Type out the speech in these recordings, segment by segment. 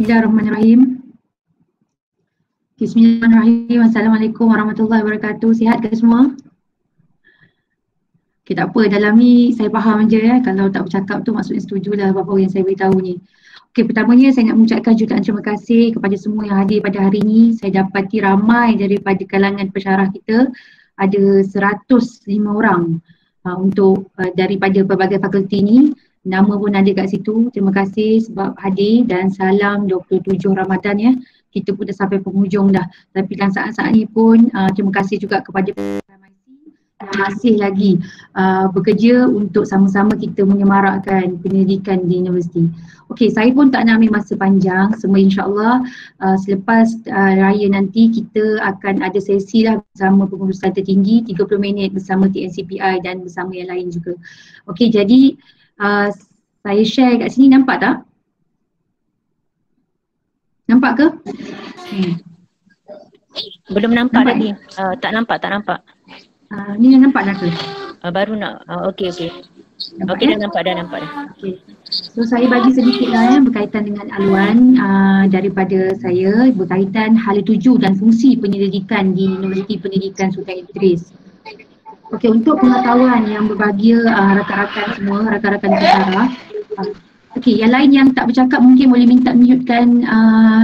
Bismillahirrahmanirrahim. Bismillahirrahmanirrahim. Assalamualaikum warahmatullahi wabarakatuh. Sihat ke semua? Okay, tak apa, dalam ni saya faham je ya. Kalau tak bercakap tu maksudnya setujulah apa-apa yang saya beritahu ni. Okey, pertamanya saya nak mengucapkan jutaan terima kasih kepada semua yang hadir pada hari ini. Saya dapati ramai daripada kalangan pensyarah kita, ada 105 orang daripada pelbagai fakulti ni. Nama pun ada kat situ. Terima kasih sebab hadir dan salam 27 Ramadan ya. Kita pun dah sampai penghujung dah. Tapi dalam saat-saat ni pun terima kasih juga kepada yang masih lagi bekerja untuk sama-sama kita menyemarakkan pendidikan di universiti. Okey, saya pun tak nak ambil masa panjang. Semua insya-Allah selepas raya nanti kita akan ada sesi lah bersama pengurusan tertinggi 30 minit bersama TNCPI dan bersama yang lain juga. Okey, jadi saya share kat sini, nampak tak? Nampak ke? Belum nampak tadi. Tak nampak. Ni dah nampak dah ke? Baru nak. Okey. Okey, dah nampak dah. Okey. So saya bagi sedikitlah berkaitan dengan aluan daripada saya berkaitan hala tuju dan fungsi penyelidikan di Universiti Pendidikan Sultan Idris. Okey, untuk pengetahuan yang berbahagia rakan-rakan semua, rakan-rakan pensyarah. Okey, yang lain yang tak bercakap mungkin boleh minta mutekan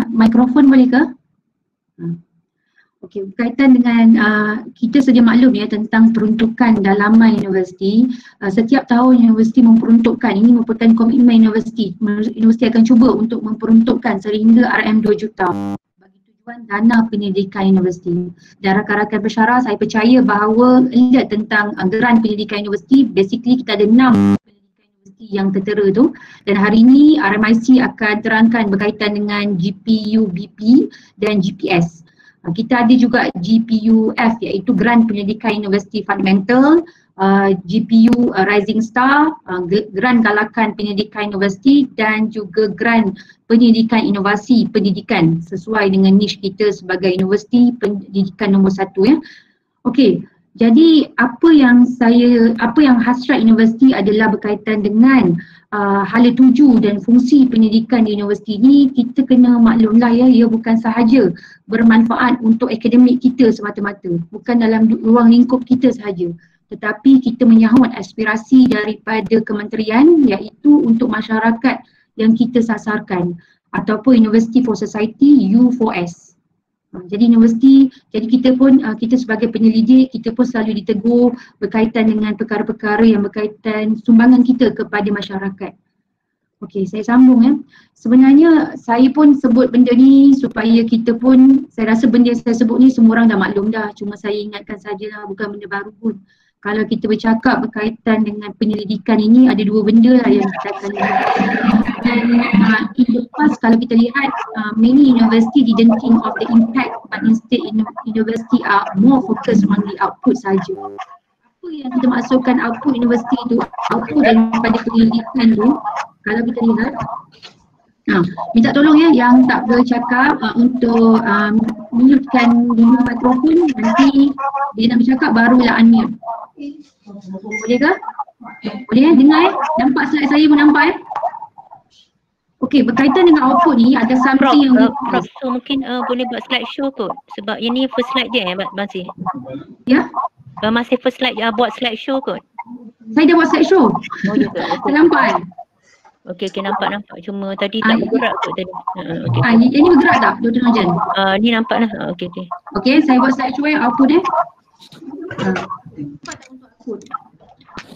mikrofon, boleh ke? Okey, berkaitan dengan kita sedia maklum ya tentang peruntukan dalaman universiti. Setiap tahun universiti memperuntukkan, ini merupakan komitmen universiti. Universiti akan cuba untuk memperuntukkan sehingga RM 2 juta bagi tujuan dana pendidikan universiti. Dan rakan-rakan pensyarah, saya percaya bahawa lihat tentang geran pendidikan universiti, basically kita ada 6 pendidikan universiti yang tertera tu. Dan hari ini RMIC akan terangkan berkaitan dengan GPU BP dan GPS. Kita ada juga GPUF iaitu Grant Pendidikan Universiti Fundamental, GPU Rising Star, Grant Galakan Pendidikan Universiti dan juga Grant Pendidikan Inovasi Pendidikan sesuai dengan niche kita sebagai Universiti Pendidikan nombor 1 ya. Okey, jadi apa yang hasrat universiti adalah berkaitan dengan hala tuju dan fungsi pendidikan di universiti ni. Kita kena maklumlah ya, ia bukan sahaja bermanfaat untuk akademik kita semata-mata, bukan dalam ruang lingkup kita sahaja, tetapi kita menyahut aspirasi daripada kementerian iaitu untuk masyarakat yang kita sasarkan ataupun University for Society U4S. Jadi universiti, jadi kita sebagai penyelidik, kita pun selalu ditegur berkaitan dengan perkara-perkara yang berkaitan sumbangan kita kepada masyarakat. Okey, saya sambung ya. Sebenarnya saya pun sebut benda ni supaya kita pun, saya rasa benda yang saya sebut ni semua orang dah maklum dah, cuma saya ingatkan sajalah, bukan benda baru pun. Kalau kita bercakap berkaitan dengan penyelidikan ini, ada dua benda lah yang kita akan lihat. Dan in the past kalau kita lihat many university didn't think of the impact, but instead university are more focused on the output saja. Apa yang kita maksudkan output university tu, output daripada penyelidikan tu, kalau kita lihat, minta tolong ya yang tak bercakap untuk mutekan dulu mikrofon, nanti dia nak bercakap barulah unmute. Boleh ke? Boleh dengar nampak slide saya pun nampak Okey, berkaitan dengan output ni ada something yang Prof, so mungkin boleh buat slide show kot sebab ini first slide dia masih. Ya? Masih first slide, buat slide show kot. Saya dah buat slide show. Saya nampak Okey, nampak. Cuma tadi tak bergerak kot tadi. Ini bergerak tak, Dr. Nojan? Ni nampak lah. Okey. Okey, saya buat slide show yang output dia.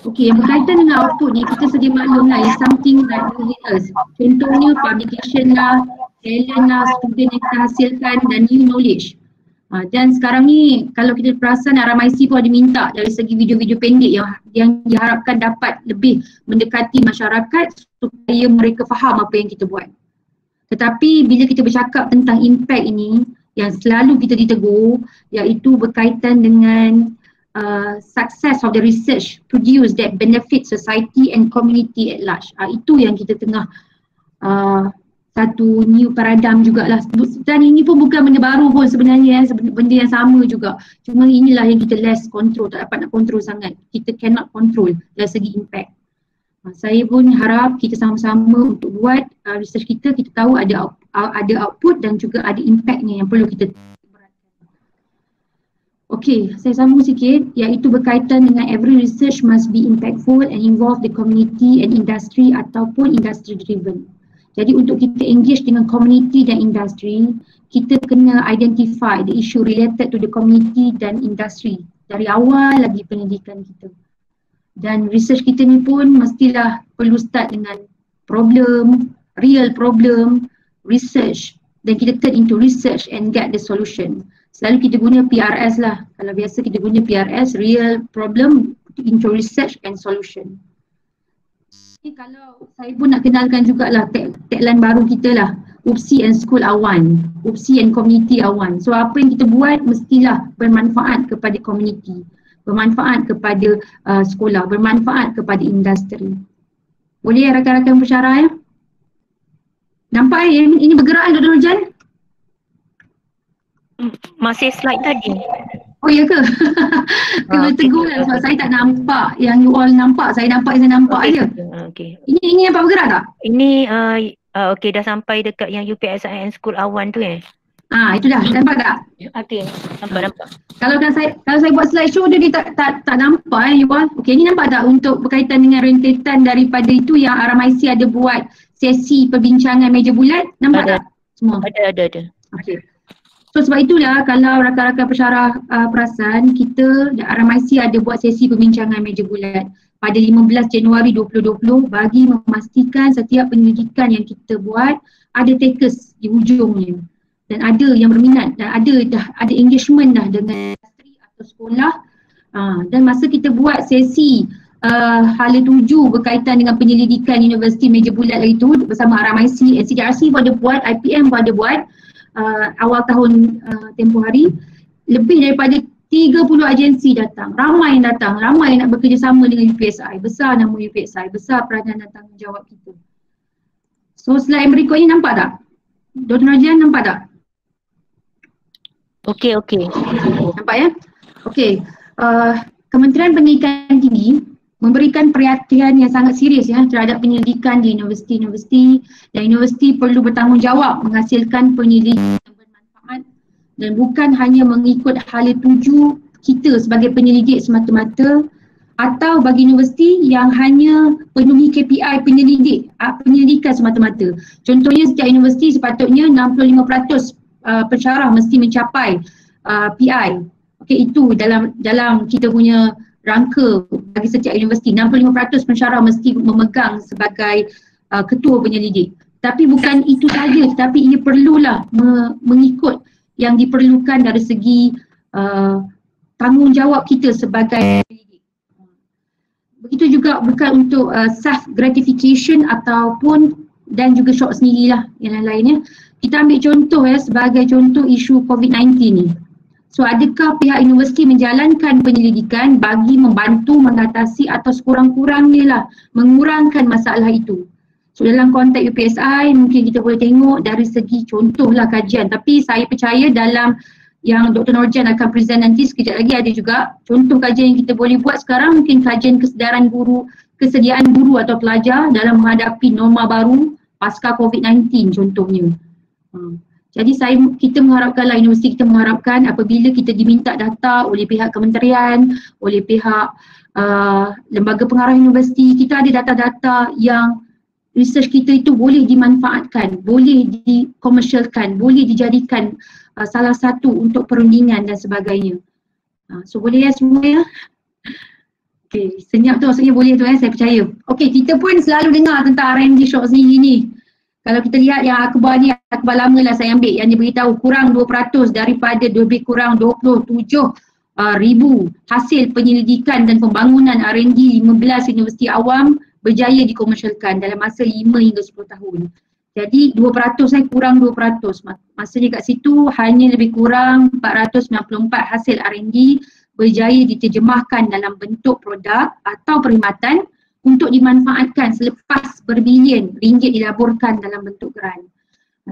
Okey, yang berkaitan dengan output ni kita sedia maklum lah, something like us. Contohnya publication lah, talent lah, student yang kita hasilkan dan new knowledge. Dan sekarang ni kalau kita perasan RMIC pun ada minta dari segi video-video pendek yang diharapkan dapat lebih mendekati masyarakat supaya mereka faham apa yang kita buat. Tetapi bila kita bercakap tentang impact ini yang selalu kita ditegur iaitu berkaitan dengan success of the research produce that benefit society and community at large. Itu yang kita tengah satu new paradigm jugalah. Dan ini pun bukan benda baru pun sebenarnya, benda yang sama juga. Cuma inilah yang kita less control, tak dapat nak control sangat. Kita cannot control dari segi impact. Saya pun harap kita sama-sama untuk buat research kita tahu ada ada output dan juga ada impactnya yang perlu kita beratkan. Okey, saya sambung sikit, iaitu berkaitan dengan every research must be impactful and involve the community and industry ataupun industry driven. Jadi untuk kita engage dengan community dan industri, kita kena identify the issue related to the community dan industri dari awal lagi pendidikan kita. Dan research kita ni pun mestilah perlu start dengan problem, real problem, research, dan kita turn into research and get the solution. Selalu kita guna PRS lah. Kalau biasa kita guna PRS, real problem into research and solution. Jadi kalau saya pun nak kenalkan jugalah tagline baru kita lah, UPSI and School are one, UPSI and Community are one. So apa yang kita buat mestilah bermanfaat kepada community, bermanfaat kepada sekolah, bermanfaat kepada industri. Boleh ya rakan-rakan pensyarah ya? Nampak ya ini bergerak Dr. Nurjan? Masih slide tadi. Oh ya ke? Kena tegur lah sebab saya tak nampak yang you all nampak. Saya nampak je. Okay. Ini nampak bergerak tak? Ini okey dah sampai dekat yang UPSI and School Awan tu Itu dah. Nampak tak? Okey, nampak. Kalau saya buat slide show dia tak nampak you all. Okey, ini nampak tak untuk berkaitan dengan rentetan daripada itu yang RMIC ada buat sesi perbincangan meja bulat? Nampak tak? Semua? Ada. Okey. So sebab itulah kalau rakan-rakan pensyarah perasan, kita RMIC ada buat sesi perbincangan meja bulat pada 15 Januari 2020 bagi memastikan setiap penyelidikan yang kita buat ada takers di hujungnya dan ada yang berminat dan ada engagement dah dengan industri atau sekolah. Dan masa kita buat sesi hala 7 berkaitan dengan penyelidikan universiti meja bulat itu bersama RMIC, NCDRC pun ada buat, IPM pun ada buat awal tahun tempoh hari, lebih daripada 30 agensi datang, ramai yang datang, ramai yang nak bekerjasama dengan UPSI, besar nama UPSI, besar peranan dan tanggungjawab kita. So slide berikut ini nampak tak? Dr. Nurjan nampak tak? Okey. Nampak ya? Okey. Kementerian Pendidikan Tinggi memberikan perhatian yang sangat serius ya terhadap penyelidikan di universiti-universiti, dan universiti perlu bertanggungjawab menghasilkan penyelidikan yang bermanfaat dan bukan hanya mengikut hala tuju kita sebagai penyelidik semata-mata, atau bagi universiti yang hanya penuhi KPI penyelidikan semata-mata. Contohnya setiap universiti sepatutnya 65% pensyarah mesti mencapai PI. Okey, itu dalam kita punya rangka bagi setiap universiti. 65% pensyarah mesti memegang sebagai ketua penyelidik. Tapi bukan itu saja, tetapi ia perlulah mengikut yang diperlukan dari segi tanggungjawab kita sebagai penyelidik. Begitu juga bukan untuk self gratification ataupun dan juga syok sendirilah yang lainnya. Kita ambil contoh sebagai contoh isu COVID-19 ni. So adakah pihak universiti menjalankan penyelidikan bagi membantu mengatasi atau sekurang-kurangnya lah mengurangkan masalah itu. So dalam konteks UPSI mungkin kita boleh tengok dari segi contohlah kajian, tapi saya percaya dalam yang Dr. Nurjan akan present nanti sekejap lagi ada juga contoh kajian yang kita boleh buat sekarang, mungkin kajian kesediaan guru atau pelajar dalam menghadapi norma baru pasca COVID-19 contohnya. Jadi kita mengharapkanlah, universiti kita mengharapkan apabila kita diminta data oleh pihak kementerian, oleh pihak lembaga pengarah universiti, kita ada data-data yang research kita itu boleh dimanfaatkan, boleh dikomersialkan, boleh dijadikan salah satu untuk perundingan dan sebagainya. So boleh ya semua ya? Okay, senyap tu maksudnya boleh tu saya percaya. Okay, kita pun selalu dengar tentang R&D short sendiri ni. Kalau kita lihat yang akhbar ni, akhbar lama lah saya ambil yang dia beritahu kurang 2% daripada lebih kurang 27,000 hasil penyelidikan dan pembangunan R&D 15 universiti awam berjaya dikomersialkan dalam masa 5 hingga 10 tahun. Jadi 2% kurang 2%. Maksudnya kat situ hanya lebih kurang 494 hasil R&D berjaya diterjemahkan dalam bentuk produk atau perkhidmatan untuk dimanfaatkan selepas berbilion ringgit dilaburkan dalam bentuk grant.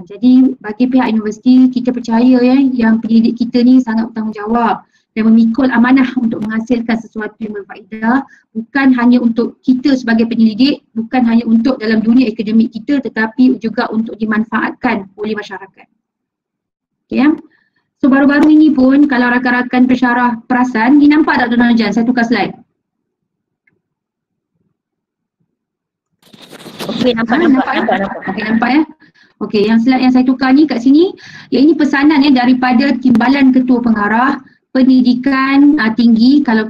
Jadi bagi pihak universiti kita percaya yang penyelidik kita ni sangat bertanggungjawab dan memikul amanah untuk menghasilkan sesuatu yang berfaedah, bukan hanya untuk kita sebagai penyelidik, bukan hanya untuk dalam dunia akademik kita, tetapi juga untuk dimanfaatkan oleh masyarakat. Okay, ya. So baru-baru ini pun kalau rakan-rakan pensyarah perasan, ni nampak tak Tuan Jan? Saya tukar slide. Okey, nampak. Okey, nampak ya. Okey, yang slide yang saya tukar ni kat sini, ini pesanan daripada Timbalan Ketua Pengarah Pendidikan Tinggi, kalau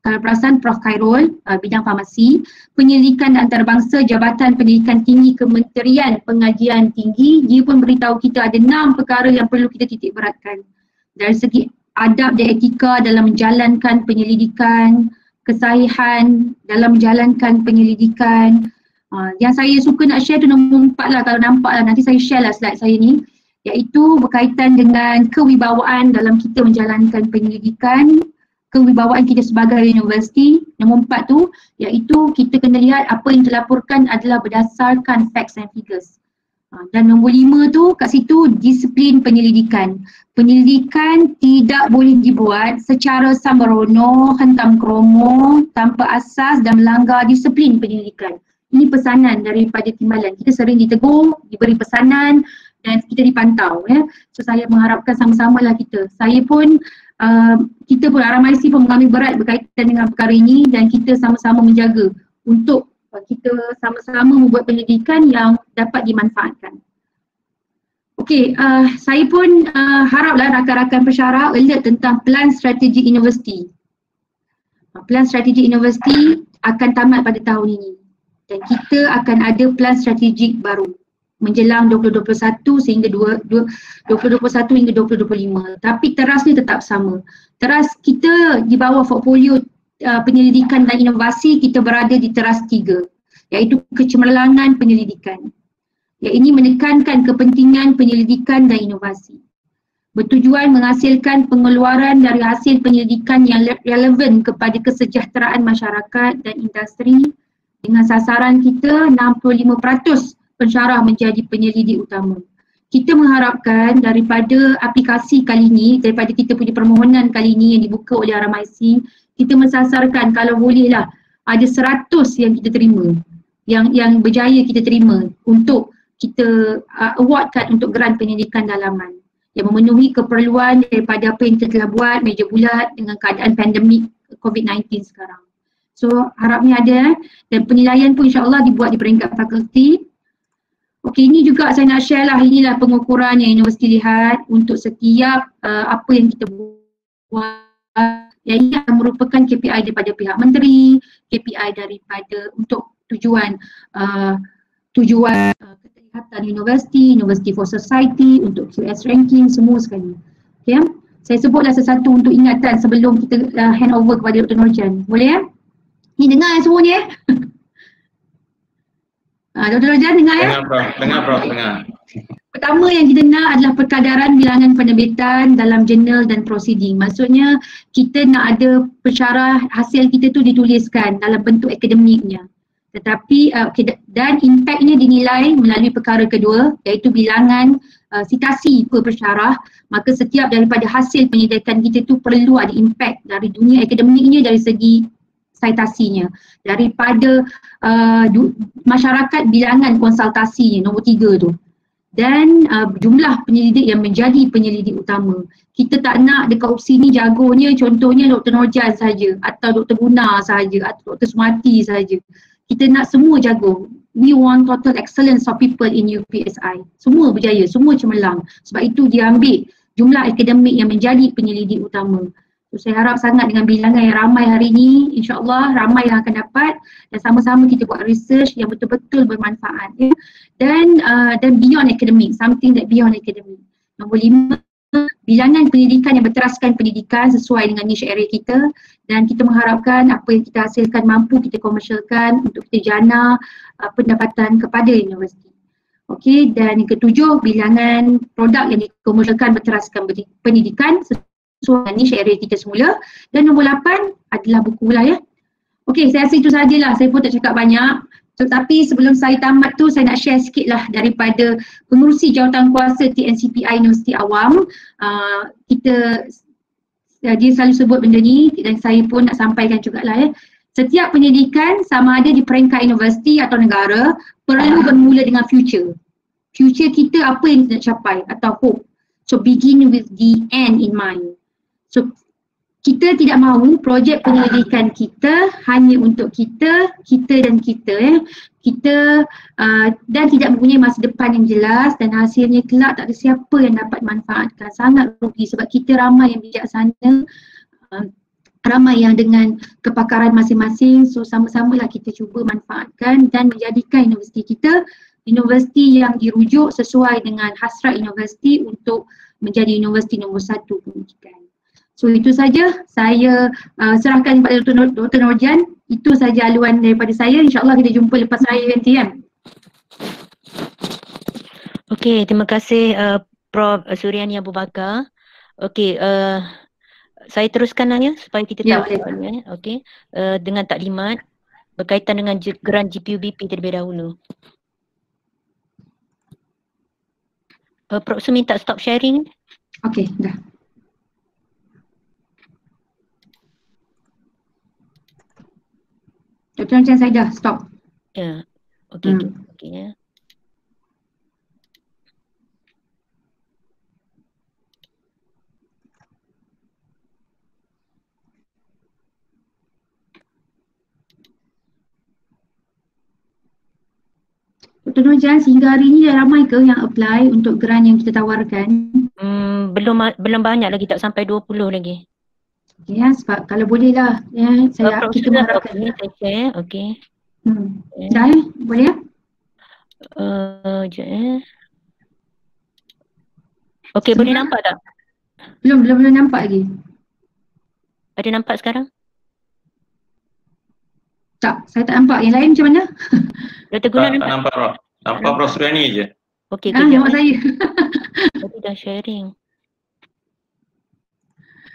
perasan Prof Khairul, bidang farmasi, Penyelidikan Antarabangsa Jabatan Pendidikan Tinggi Kementerian Pengajian Tinggi. Dia pun beritahu kita ada 6 perkara yang perlu kita titik beratkan dari segi adab dan etika dalam menjalankan penyelidikan, kesahihan dalam menjalankan penyelidikan. Yang saya suka nak share tu nombor 4 lah, kalau nampak lah nanti saya share lah slide saya ni, iaitu berkaitan dengan kewibawaan dalam kita menjalankan penyelidikan, kewibawaan kita sebagai universiti. Nombor 4 tu iaitu kita kena lihat apa yang terlaporkan adalah berdasarkan facts and figures. Dan nombor 5 tu kat situ disiplin penyelidikan. Penyelidikan tidak boleh dibuat secara sembrono, hentam kromo, tanpa asas dan melanggar disiplin penyelidikan. Ini pesanan daripada Timbalan. Kita sering ditegur, diberi pesanan dan kita dipantau ya. So saya mengharapkan sama-samalah kita. Kita pun RMIC pun mengambil berat berkaitan dengan perkara ini dan kita sama-sama menjaga untuk kita sama-sama membuat penyelidikan yang dapat dimanfaatkan. Okey, saya pun haraplah rakan-rakan pensyarah alert tentang plan strategi universiti. Plan strategi universiti akan tamat pada tahun ini. Dan kita akan ada plan strategik baru menjelang 2021 sehingga 2021 hingga 2025. Tapi terasnya tetap sama. Teras kita di bawah portfolio penyelidikan dan inovasi, kita berada di teras 3, iaitu kecemerlangan penyelidikan. Ini menekankan kepentingan penyelidikan dan inovasi. Bertujuan menghasilkan pengeluaran dari hasil penyelidikan yang relevan kepada kesejahteraan masyarakat dan industri. Dengan sasaran kita 65% pensyarah menjadi penyelidik utama. Kita mengharapkan daripada aplikasi kali ini, daripada kita punya permohonan kali ini yang dibuka oleh RMIC, kita mensasarkan kalau bolehlah ada 100 yang kita terima, yang berjaya kita terima untuk kita awardkan untuk grant penyelidikan dalaman yang memenuhi keperluan daripada apa yang kita telah buat meja bulat dengan keadaan pandemik COVID-19 sekarang. So harapnya ada dan penilaian pun insyaAllah dibuat di peringkat fakulti. Okey, ini juga saya nak share lah, inilah pengukuran yang universiti lihat untuk setiap apa yang kita buat. Yang ini akan merupakan KPI daripada pihak menteri, KPI daripada untuk tujuan keterlihatan university for society, untuk QS ranking, semua sekali. Okay, saya sebutlah sesuatu untuk ingatan sebelum kita hand over kepada Dr. Nurjan. Boleh ya? Ni dengar semua ni Dr. Nurjan dengar ya? Dengar Prof. Pertama yang kita nak adalah perkadaran bilangan penerbitan dalam jurnal dan proceeding. Maksudnya kita nak ada pensyarah hasil kita tu dituliskan dalam bentuk akademiknya. Tetapi dan impaknya dinilai melalui perkara kedua, iaitu bilangan sitasi per pensyarah. Maka setiap daripada hasil penyelidikan kita tu perlu ada impak dari dunia akademiknya, dari segi citasinya, daripada masyarakat bilangan konsultasinya, nombor 3 tu, dan jumlah penyelidik yang menjadi penyelidik utama. Kita tak nak dekat opsi ni jagonya contohnya Dr. Nurjan saja, atau Dr. Guna saja, atau Dr. Sumati saja. Kita nak semua jago. We want total excellence of people in UPSI. Semua berjaya, semua cemerlang. Sebab itu dia ambil jumlah akademik yang menjadi penyelidik utama. So, saya harap sangat dengan bilangan yang ramai hari ini, insyaAllah ramai yang akan dapat dan sama-sama kita buat research yang betul-betul bermanfaat. Ya. Dan beyond academic, something that beyond academic. Nombor 5, bilangan pendidikan yang berteraskan pendidikan sesuai dengan niche area kita, dan kita mengharapkan apa yang kita hasilkan mampu kita komersialkan untuk kita jana pendapatan kepada universiti. Okey, dan yang ke-7, bilangan produk yang dikomersialkan berteraskan pendidikan sesuai dengan niche area kita semula. Dan nombor 8 adalah buku lah ya. Okey, saya rasa itu sahajalah, saya pun tak cakap banyak. Tetapi sebelum saya tamat tu, saya nak share sikit lah daripada pengurusi jawatan kuasa TNCPI Universiti Awam. Kita dia selalu sebut benda ni dan saya pun nak sampaikan jugalah setiap pendidikan sama ada di peringkat universiti atau negara perlu bermula dengan future. Future kita apa yang kita nak capai atau hope. So begin with the end in mind. So kita tidak mahu projek penyelidikan kita hanya untuk kita dan kita kita dan tidak mempunyai masa depan yang jelas dan hasilnya kelak tak ada siapa yang dapat manfaatkan. Sangat rugi sebab kita ramai yang bijaksana, ramai yang dengan kepakaran masing-masing. So sama-samalah kita cuba manfaatkan dan menjadikan universiti kita universiti yang dirujuk sesuai dengan hasrat universiti untuk menjadi universiti nombor 1 pendidikan. So itu saja saya serahkan kepada Dr. Nurjan. Itu saja aluan daripada saya. InsyaAllah kita jumpa lepas raya nanti kan. Okey, terima kasih Prof. Suryani Abu Bakar. Okey, saya teruskan nanya supaya kita tahu. Okey, dengan taklimat berkaitan dengan geran GPUBP terlebih dahulu. Prof. Su minta stop sharing. Okey, dah. Dr. Nurjan saya dah stop. Ya, okey, okey ya. Dr. Nurjan, sehingga hari ini dah ramai ke yang apply untuk geran yang kita tawarkan? Belum banyak lagi, tak sampai 20 lagi. Ya, sebab kalau boleh lah kita mengharapkan. Saya share, okey. Dah boleh ya? Sekejap okey, boleh nampak tak? Belum nampak lagi. Ada nampak sekarang? Tak, saya tak nampak. Yang lain macam mana? Dr. Guna tak nampak Prof. Nampak Prof. Suryani je. Okey, nampak saya. Tadi dah sharing.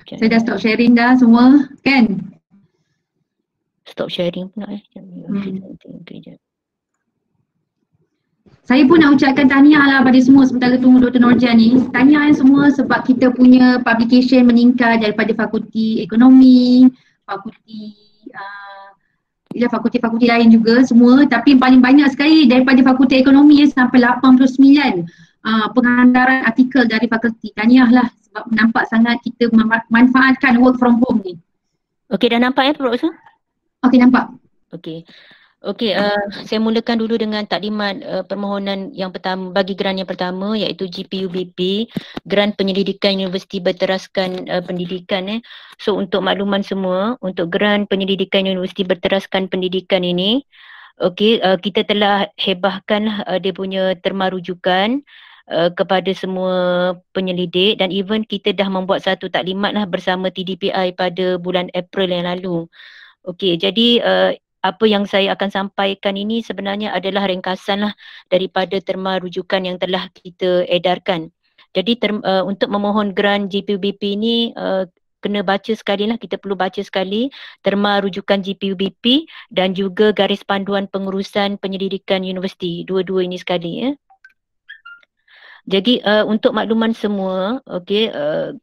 Saya dah stop sharing dah semua, kan? Stop sharing pula Saya pun nak ucapkan tahniah lah pada semua sementara tunggu Dr. Nurjan ni. Tahniah semua sebab kita punya publication meningkat daripada fakulti ekonomi, fakulti lain juga semua, tapi paling banyak sekali daripada fakulti ekonomi sampai 89 penghantaran artikel dari fakulti. Tahniah lah sebab nampak sangat kita memanfaatkan work from home ni. Okey, dah nampak ya Prof. Okey, nampak. Okey. Okey, saya mulakan dulu dengan taklimat permohonan yang pertama bagi geran yang pertama iaitu GPUBP, Geran Penyelidikan Universiti Berteraskan Pendidikan. So untuk makluman semua, untuk Geran Penyelidikan Universiti Berteraskan Pendidikan ini, okey, kita telah hebahkan dia punya terma rujukan kepada semua penyelidik dan even kita dah membuat satu taklimat lah bersama TDPI pada bulan April yang lalu. Okey, jadi apa yang saya akan sampaikan ini sebenarnya adalah ringkasan lah daripada terma rujukan yang telah kita edarkan. Jadi untuk memohon geran GPUBP ini kena baca sekali lah, kita perlu baca sekali terma rujukan GPUBP dan juga garis panduan pengurusan penyelidikan universiti, dua-dua ini sekali ya. Jadi untuk makluman semua, okey,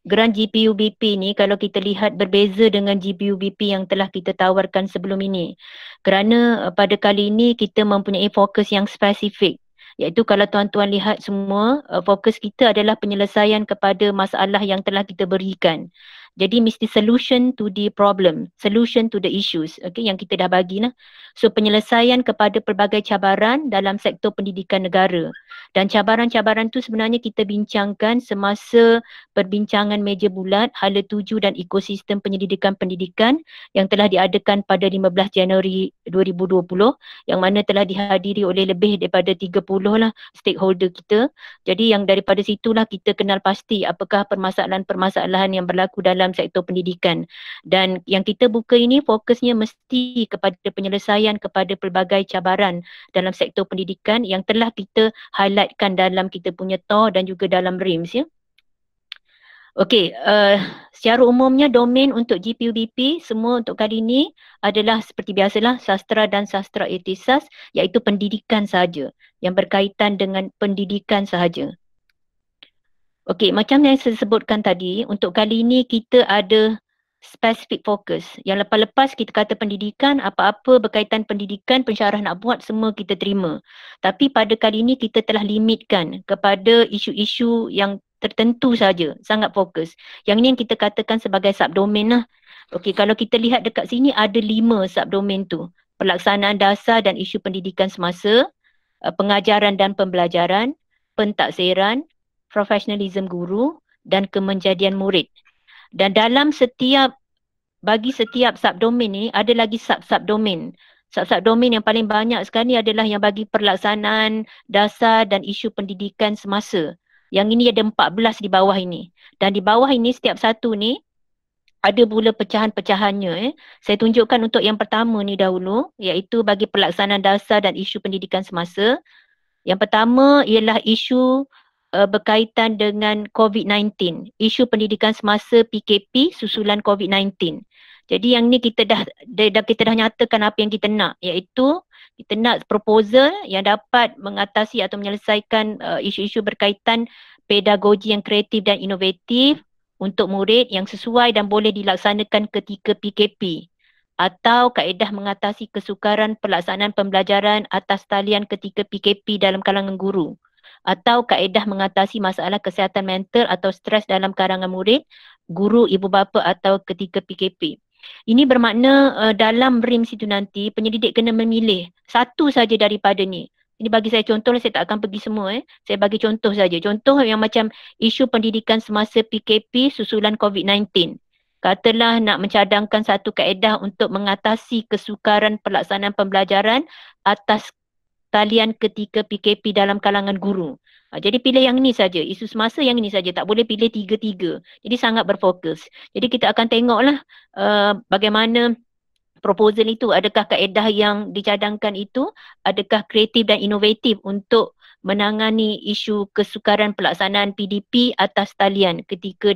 geran GPUBP ni kalau kita lihat berbeza dengan GPUBP yang telah kita tawarkan sebelum ini. Kerana pada kali ini kita mempunyai fokus yang spesifik. Iaitu kalau tuan-tuan lihat semua, fokus kita adalah penyelesaian kepada masalah yang telah kita berikan. Jadi mesti solution to the problem, solution to the issues, okay, yang kita dah bagi lah. So penyelesaian kepada pelbagai cabaran dalam sektor pendidikan negara. Dan cabaran-cabaran tu sebenarnya kita bincangkan semasa perbincangan meja bulat hala tuju dan ekosistem pendidikan-pendidikan yang telah diadakan pada 15 Januari 2020 yang mana telah dihadiri oleh lebih daripada 30 lah stakeholder kita. Jadi yang daripada situlah kita kenal pasti apakah permasalahan-permasalahan yang berlaku dalam sektor pendidikan. Dan yang kita buka ini fokusnya mesti kepada penyelesaian kepada pelbagai cabaran dalam sektor pendidikan yang telah kita highlightkan dalam kita punya TOR dan juga dalam RIMS ya. Okey, secara umumnya domain untuk GPUBP semua untuk kali ini adalah seperti biasalah sastra dan sastra irtisas iaitu pendidikan sahaja yang berkaitan dengan pendidikan sahaja. Okey, macam yang saya sebutkan tadi, untuk kali ini kita ada spesifik fokus. Yang lepas-lepas kita kata pendidikan, apa-apa berkaitan pendidikan, pensyarah nak buat semua kita terima. Tapi pada kali ini kita telah limitkan kepada isu-isu yang tertentu saja, sangat fokus. Yang ini yang kita katakan sebagai subdomain lah. Okey, kalau kita lihat dekat sini ada 5 subdomain tu. Pelaksanaan dasar dan isu pendidikan semasa, pengajaran dan pembelajaran, pentaksiran, profesionalism guru dan kemenjadian murid. Dan dalam bagi setiap subdomain ni ada lagi sub-subdomain. Sub-subdomain yang paling banyak sekali adalah yang bagi pelaksanaan dasar dan isu pendidikan semasa. Yang ini ada 14 di bawah ini. Dan di bawah ini setiap satu ni ada pula pecahan-pecahannya. Saya tunjukkan untuk yang pertama ni dahulu, iaitu bagi pelaksanaan dasar dan isu pendidikan semasa. Yang pertama ialah isu berkaitan dengan COVID-19. Isu pendidikan semasa PKP susulan COVID-19. Jadi yang ni kita dah nyatakan apa yang kita nak, iaitu kita nak proposal yang dapat mengatasi atau menyelesaikan isu-isu berkaitan pedagogi yang kreatif dan inovatif untuk murid yang sesuai dan boleh dilaksanakan ketika PKP, atau kaedah mengatasi kesukaran pelaksanaan pembelajaran atas talian ketika PKP dalam kalangan guru, atau kaedah mengatasi masalah kesihatan mental atau stres dalam kalangan murid, guru, ibu bapa atau ketika PKP. Ini bermakna dalam RIMS itu nanti penyelidik kena memilih satu saja daripada ni. Ini bagi saya contoh, saya tak akan pergi semua. Saya bagi contoh saja. Contoh yang macam isu pendidikan semasa PKP susulan COVID-19. Katalah nak mencadangkan satu kaedah untuk mengatasi kesukaran pelaksanaan pembelajaran atas talian ketika PKP dalam kalangan guru. Jadi pilih yang ini saja, isu semasa yang ini saja, tak boleh pilih tiga-tiga. Jadi sangat berfokus. Jadi kita akan tengoklah bagaimana proposal itu, adakah kaedah yang dicadangkan itu, adakah kreatif dan inovatif untuk menangani isu kesukaran pelaksanaan PDP atas talian ketika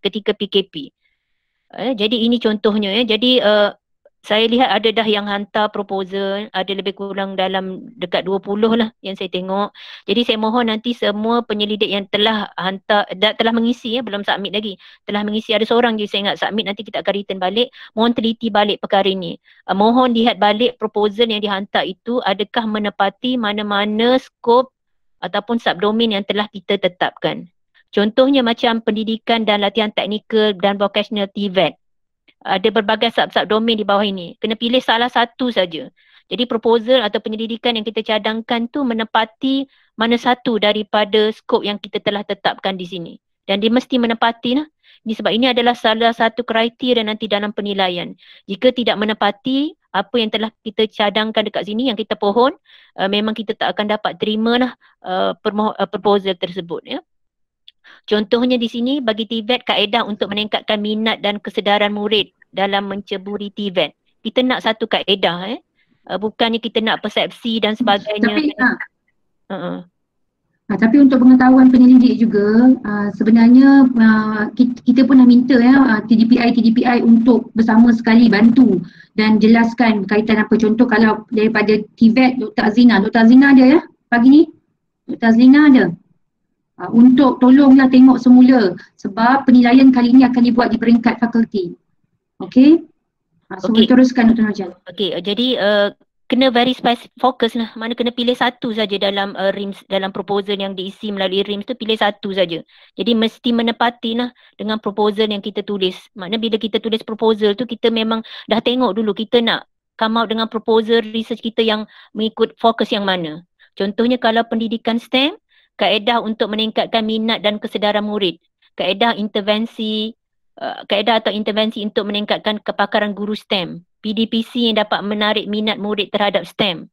ketika PKP. Jadi ini contohnya. Jadi saya lihat ada dah yang hantar proposal, ada lebih kurang dalam dekat 20 lah yang saya tengok. Jadi saya mohon nanti semua penyelidik yang telah hantar, telah mengisi, belum submit lagi, telah mengisi, ada seorang je saya ingat submit, nanti kita akan return balik, mohon teliti balik perkara ini. Mohon lihat balik proposal yang dihantar itu adakah menepati mana-mana skop ataupun subdomain yang telah kita tetapkan. Contohnya macam pendidikan dan latihan teknikal dan vocational TVET. Ada berbagai sub-subdomain di bawah ini. Kena pilih salah satu saja. Jadi proposal atau penyelidikan yang kita cadangkan tu menepati mana satu daripada skop yang kita telah tetapkan di sini. Dan dia mesti menepati lah. Sebab ini adalah salah satu kriteria nanti dalam penilaian. Jika tidak menepati apa yang telah kita cadangkan dekat sini, yang kita pohon, memang kita tak akan dapat terima lah proposal tersebut. Ya. Contohnya di sini bagi TVET, kaedah untuk meningkatkan minat dan kesedaran murid dalam menceburi TVET. Kita nak satu kaedah, bukannya kita nak persepsi dan sebagainya. Tapi untuk pengetahuan penyelidik juga, sebenarnya kita pun dah minta TDPI untuk bersama sekali bantu dan jelaskan berkaitan apa. Contoh kalau daripada TVET, Dr. Azlina ada ya pagi ni? Dr. Azlina ada. Untuk tolonglah tengok semula sebab penilaian kali ini akan dibuat di peringkat fakulti. Okey? So teruskan Dr. Najal. Okey, jadi kena very specific fokus lah. Mana kena pilih satu saja dalam RIMS, dalam proposal yang diisi melalui RIMS tu, pilih satu saja. Jadi mesti menepati lah dengan proposal yang kita tulis. Maknanya bila kita tulis proposal tu, kita memang dah tengok dulu kita nak come out dengan proposal research kita yang mengikut fokus yang mana. Contohnya kalau pendidikan STEM, kaedah untuk meningkatkan minat dan kesedaran murid. Kaedah atau intervensi untuk meningkatkan kepakaran guru STEM. PDPC yang dapat menarik minat murid terhadap STEM.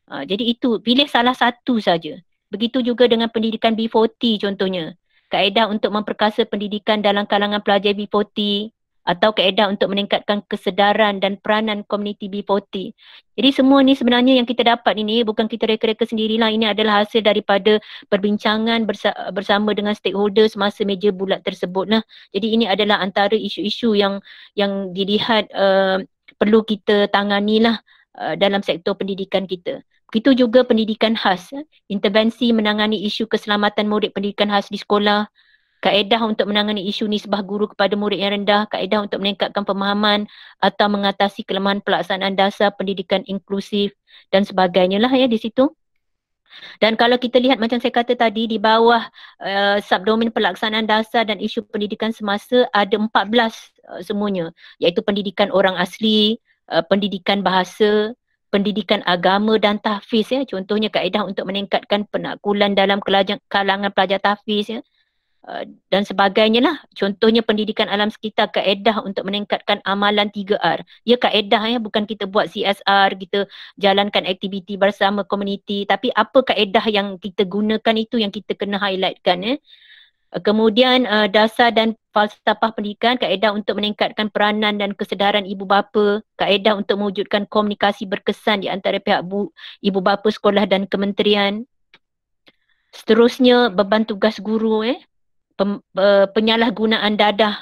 Jadi itu, pilih salah satu saja. Begitu juga dengan pendidikan B40 contohnya. Kaedah untuk memperkasa pendidikan dalam kalangan pelajar B40 atau kaedah untuk meningkatkan kesedaran dan peranan komuniti B40. Jadi semua ni sebenarnya yang kita dapat ini bukan kita reka-reka sendirilah. Ini adalah hasil daripada perbincangan bersama dengan stakeholder semasa meja bulat tersebut lah. Jadi ini adalah antara isu-isu yang dilihat perlu kita tangani lah dalam sektor pendidikan kita. Begitu juga pendidikan khas, intervensi menangani isu keselamatan murid pendidikan khas di sekolah, kaedah untuk menangani isu nisbah guru kepada murid yang rendah, kaedah untuk meningkatkan pemahaman atau mengatasi kelemahan pelaksanaan dasar pendidikan inklusif dan sebagainya lah ya di situ. Dan kalau kita lihat macam saya kata tadi, di bawah subdomen pelaksanaan dasar dan isu pendidikan semasa ada 14 semuanya, iaitu pendidikan orang asli, pendidikan bahasa, pendidikan agama dan tahfiz ya. Contohnya kaedah untuk meningkatkan penaklukan dalam kalangan pelajar tahfiz ya. Dan sebagainya lah. Contohnya pendidikan alam sekitar, kaedah untuk meningkatkan amalan 3R. Ya kaedah ya, bukan kita buat CSR, kita jalankan aktiviti bersama komuniti, tapi apa kaedah yang kita gunakan itu yang kita kena highlightkan ya. Kemudian dasar dan falsafah pendidikan, kaedah untuk meningkatkan peranan dan kesedaran ibu bapa, kaedah untuk mewujudkan komunikasi berkesan di antara pihak ibu bapa sekolah dan kementerian. Seterusnya beban tugas guru penyalahgunaan dadah,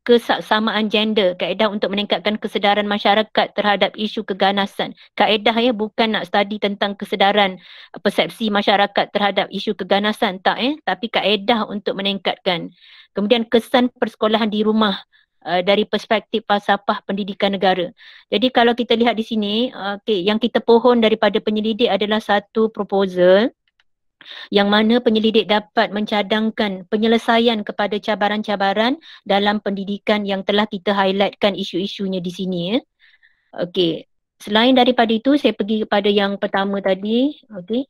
kesaksamaan gender, kaedah untuk meningkatkan kesedaran masyarakat terhadap isu keganasan. Kaedah ya, bukan nak study tentang kesedaran persepsi masyarakat terhadap isu keganasan, tak tapi kaedah untuk meningkatkan. Kemudian kesan persekolahan di rumah dari perspektif falsafah pendidikan negara. Jadi kalau kita lihat di sini, yang kita pohon daripada penyelidik adalah satu proposal yang mana penyelidik dapat mencadangkan penyelesaian kepada cabaran-cabaran dalam pendidikan yang telah kita highlightkan isu-isunya di sini ya. Okey, selain daripada itu saya pergi kepada yang pertama tadi. Okey.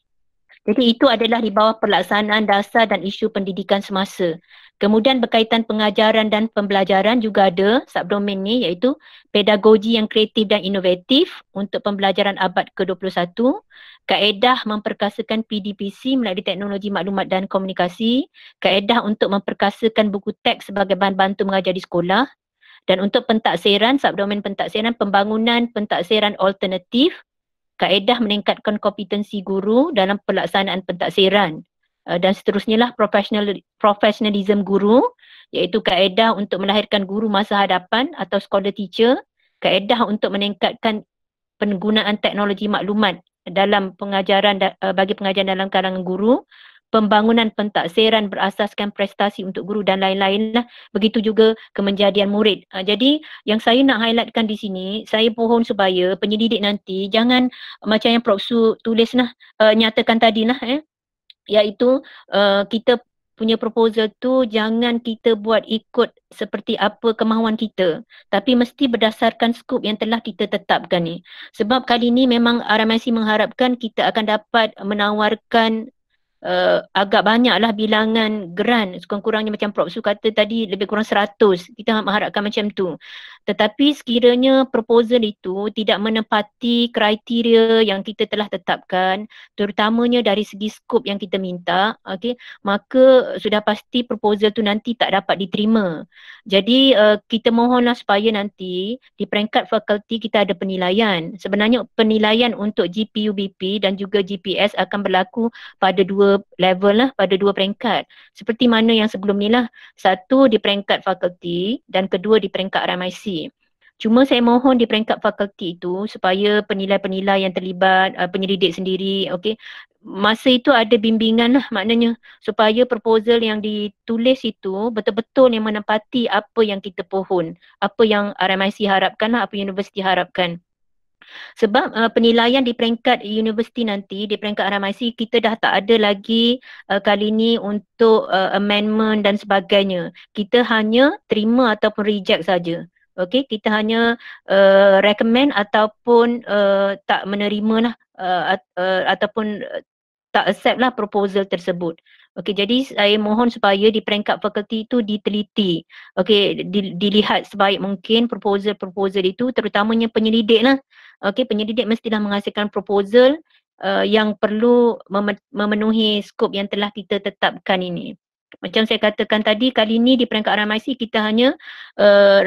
Jadi itu adalah di bawah pelaksanaan dasar dan isu pendidikan semasa. Kemudian berkaitan pengajaran dan pembelajaran juga ada subdomen ni, iaitu pedagogi yang kreatif dan inovatif untuk pembelajaran abad ke-21, kaedah memperkasakan PDPC melalui teknologi maklumat dan komunikasi, kaedah untuk memperkasakan buku teks sebagai bahan bantu mengajar di sekolah, dan untuk pentaksiran, subdomen pentaksiran, pembangunan pentaksiran alternatif, kaedah meningkatkan kompetensi guru dalam pelaksanaan pentaksiran, dan seterusnya lah professionalism guru, iaitu kaedah untuk melahirkan guru masa hadapan atau scholar teacher, kaedah untuk meningkatkan penggunaan teknologi maklumat dalam pengajaran bagi pengajaran dalam kalangan guru, pembangunan pentaksiran berasaskan prestasi untuk guru dan lain-lain lah. Begitu juga kemenjadian murid. Jadi yang saya nak highlightkan di sini, saya pohon supaya penyelidik nanti jangan macam yang Prof Su tulis lah, nyatakan tadi lah iaitu kita punya proposal tu jangan kita buat ikut seperti apa kemahuan kita, tapi mesti berdasarkan skop yang telah kita tetapkan ni. Sebab kali ni memang RMIC mengharapkan kita akan dapat menawarkan agak banyaklah bilangan grant, sekurang-kurangnya macam Prof Su kata tadi lebih kurang 100. Kita mengharapkan macam tu. Tetapi sekiranya proposal itu tidak menepati kriteria yang kita telah tetapkan, terutamanya dari segi skop yang kita minta, maka sudah pasti proposal tu nanti tak dapat diterima. Jadi kita mohonlah supaya nanti di peringkat fakulti kita ada penilaian. Sebenarnya penilaian untuk GPUBP dan juga GPS akan berlaku pada dua level lah, pada dua peringkat. Seperti mana yang sebelum ni lah, satu di peringkat fakulti dan kedua di peringkat RMIC. Cuma saya mohon di peringkat fakulti itu supaya penilai-penilai yang terlibat, penyelidik sendiri, masa itu ada bimbingan lah, maknanya supaya proposal yang ditulis itu betul-betul yang menepati apa yang kita pohon, apa yang RMIC harapkan lah, apa universiti harapkan. Sebab penilaian di peringkat universiti nanti, di peringkat RMIC, kita dah tak ada lagi kali ni untuk amendment dan sebagainya. Kita hanya terima ataupun reject saja. Kita hanya recommend ataupun tak menerima lah, ataupun tak accept lah proposal tersebut. Jadi saya mohon supaya di peringkat fakulti itu diteliti. Dilihat sebaik mungkin proposal itu, terutamanya penyelidik lah. Penyelidik mestilah menghasilkan proposal yang perlu memenuhi skop yang telah kita tetapkan ini. Macam saya katakan tadi, kali ini di peringkat RMIC kita hanya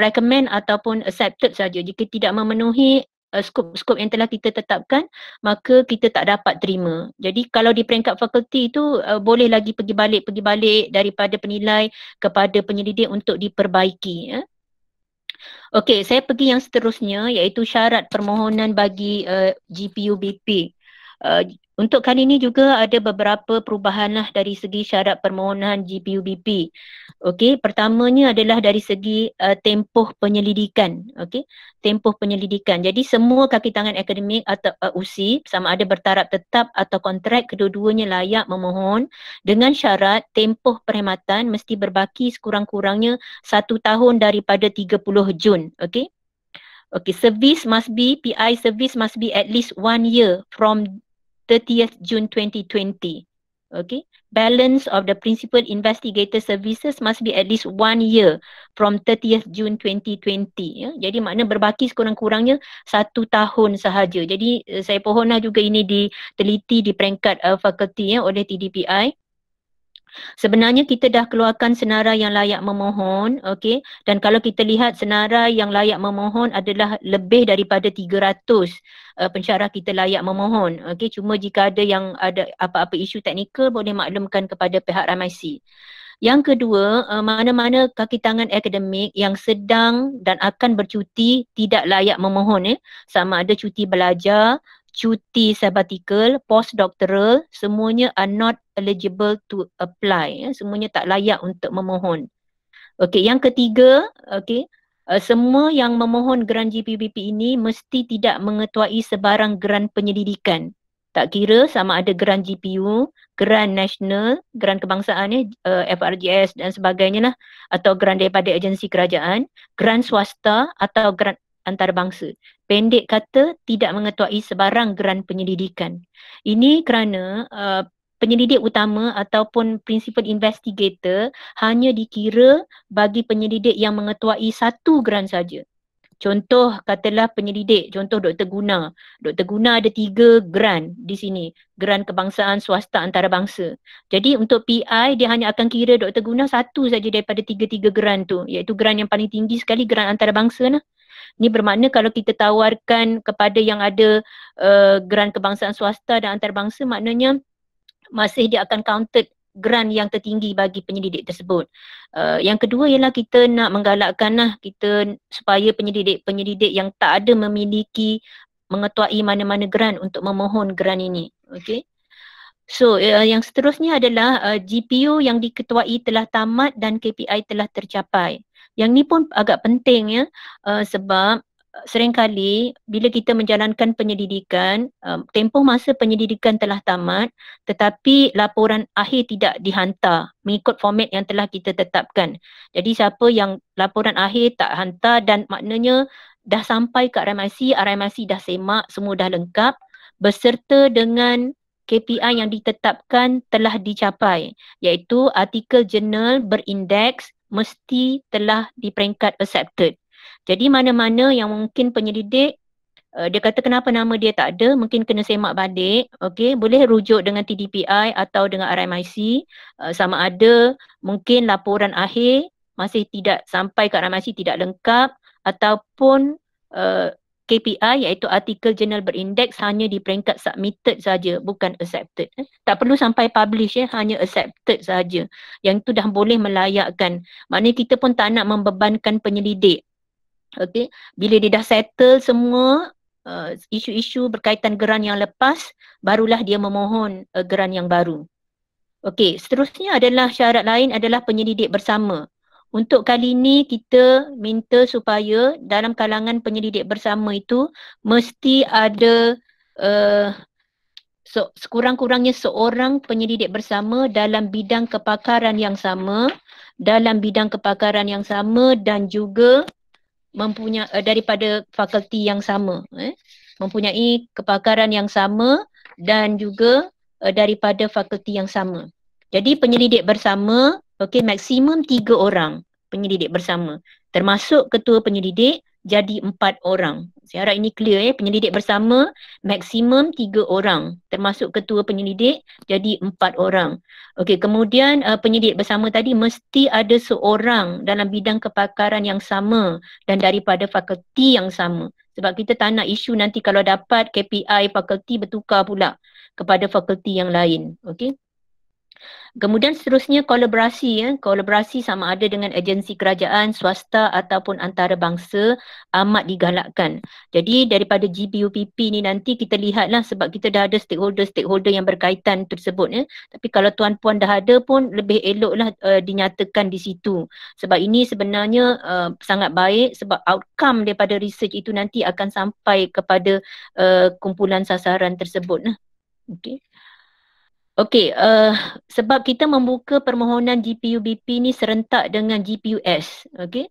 recommend ataupun accepted saja. Jika tidak memenuhi skop yang telah kita tetapkan, maka kita tak dapat terima. Jadi kalau di peringkat fakulti itu boleh lagi pergi balik daripada penilai kepada penyelidik untuk diperbaiki. Saya pergi yang seterusnya, iaitu syarat permohonan bagi GPUBP. Untuk kali ini juga ada beberapa perubahan lah dari segi syarat permohonan GPUBP. Okey, pertamanya adalah dari segi tempoh penyelidikan. Okey, tempoh penyelidikan. Jadi semua kaki tangan akademik atau UC sama ada bertaraf tetap atau kontrak, kedua-duanya layak memohon dengan syarat tempoh perkhidmatan mesti berbaki sekurang-kurangnya 1 tahun daripada 30 Jun. Okey. Okey, PI service must be at least 1 year from 30th June 2020. Okay. Balance of the principal investigator services must be at least 1 year from 30th June 2020. Ya. Jadi makna berbaki sekurang-kurangnya 1 tahun sahaja. Jadi saya pohonlah juga ini diteliti di peringkat fakulti oleh TDPI. Sebenarnya kita dah keluarkan senarai yang layak memohon, okey, dan kalau kita lihat senarai yang layak memohon adalah lebih daripada 300 pensyarah kita layak memohon, okey. Cuma jika ada yang ada apa-apa isu teknikal boleh maklumkan kepada pihak RMIC. Yang kedua, mana-mana kaki tangan akademik yang sedang dan akan bercuti tidak layak memohon, sama ada cuti belajar, cuti sabbatical, postdoctoral, semuanya are not eligible to apply. Semuanya tak layak untuk memohon. Okey, yang ketiga, okey, semua yang memohon geran GPUBP ini mesti tidak mengetuai sebarang geran penyelidikan. Tak kira sama ada geran GPU, geran nasional, geran kebangsaan, FRGS dan sebagainya lah, atau geran daripada agensi kerajaan, geran swasta atau geran antarabangsa. Pendek kata, tidak mengetuai sebarang geran penyelidikan. Ini kerana penyelidik utama ataupun principal investigator hanya dikira bagi penyelidik yang mengetuai 1 geran saja. Contoh katalah penyelidik, contoh Dr. Guna. Dr. Guna ada 3 geran di sini. Geran kebangsaan, swasta, antarabangsa. Jadi untuk PI dia hanya akan kira Dr. Guna 1 saja daripada 3 geran tu. Iaitu geran yang paling tinggi sekali, geran antarabangsa lah. Ini bermakna kalau kita tawarkan kepada yang ada geran kebangsaan swasta dan antarabangsa, maknanya masih dia akan counted geran yang tertinggi bagi penyelidik tersebut. Yang kedua ialah kita nak menggalakkanlah kita supaya penyelidik yang tak ada memiliki mengetuai mana-mana geran untuk memohon geran ini. Okey. So yang seterusnya adalah GPU yang diketuai telah tamat dan KPI telah tercapai. Yang ni pun agak penting ya, sebab seringkali bila kita menjalankan penyelidikan, tempoh masa penyelidikan telah tamat tetapi laporan akhir tidak dihantar mengikut format yang telah kita tetapkan. Jadi siapa yang laporan akhir tak hantar dan maknanya dah sampai ke RMIC dah semak, semua dah lengkap beserta dengan KPI yang ditetapkan telah dicapai, iaitu artikel jurnal berindeks mesti telah di peringkat accepted. Jadi mana-mana yang mungkin penyelidik dia kata kenapa nama dia tak ada, mungkin kena semak balik, okey, boleh rujuk dengan TDPI atau dengan RMIC, sama ada mungkin laporan akhir masih tidak sampai ke RMIC, tidak lengkap, ataupun KPI iaitu artikel jurnal berindeks hanya di peringkat submitted saja, bukan accepted. Tak perlu sampai publish hanya accepted saja. Yang itu dah boleh melayakkan. Maknanya kita pun tak nak membebankan penyelidik. Okey, bila dia dah settle semua isu-isu berkaitan geran yang lepas, barulah dia memohon geran yang baru. Okey, seterusnya adalah syarat lain adalah penyelidik bersama. Untuk kali ini kita minta supaya dalam kalangan penyelidik bersama itu mesti ada sekurang-kurangnya seorang penyelidik bersama dalam bidang kepakaran yang sama, dan juga mempunyai daripada fakulti yang sama, mempunyai kepakaran yang sama dan juga daripada fakulti yang sama. Jadi penyelidik bersama, okey, maksimum 3 orang penyelidik bersama. Termasuk ketua penyelidik jadi 4 orang. Saya harap ini clear penyelidik bersama maksimum 3 orang. Termasuk ketua penyelidik jadi 4 orang. Okey, kemudian penyelidik bersama tadi mesti ada seorang dalam bidang kepakaran yang sama dan daripada fakulti yang sama. Sebab kita tak nak isu nanti kalau dapat KPI fakulti bertukar pula kepada fakulti yang lain. Okey. Kemudian seterusnya kolaborasi, kolaborasi sama ada dengan agensi kerajaan, swasta ataupun antarabangsa amat digalakkan. Jadi daripada GPUPP ni nanti kita lihatlah, sebab kita dah ada stakeholder yang berkaitan tersebut, tapi kalau tuan-puan dah ada pun lebih eloklah dinyatakan di situ. Sebab ini sebenarnya sangat baik, sebab outcome daripada research itu nanti akan sampai kepada kumpulan sasaran tersebut. Okey. Okey, sebab kita membuka permohonan GPUBP ni serentak dengan GPUS. Okey.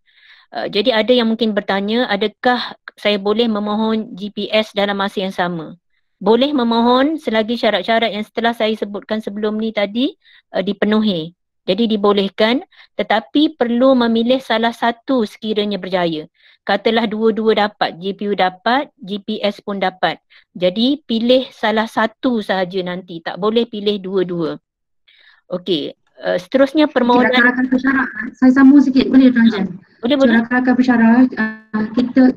Jadi ada yang mungkin bertanya, adakah saya boleh memohon GPS dalam masa yang sama? Boleh memohon selagi syarat-syarat yang setelah saya sebutkan sebelum ni tadi dipenuhi. Jadi dibolehkan, tetapi perlu memilih salah satu sekiranya berjaya. Katalah dua-dua dapat, GPU dapat, GPS pun dapat. Jadi pilih salah satu sahaja nanti, tak boleh pilih dua-dua. Okey, seterusnya permohonan. Rakan-rakan pesyarat, saya sambung sikit, boleh Tuan Jan? Boleh. Rakan-rakan pesyarat,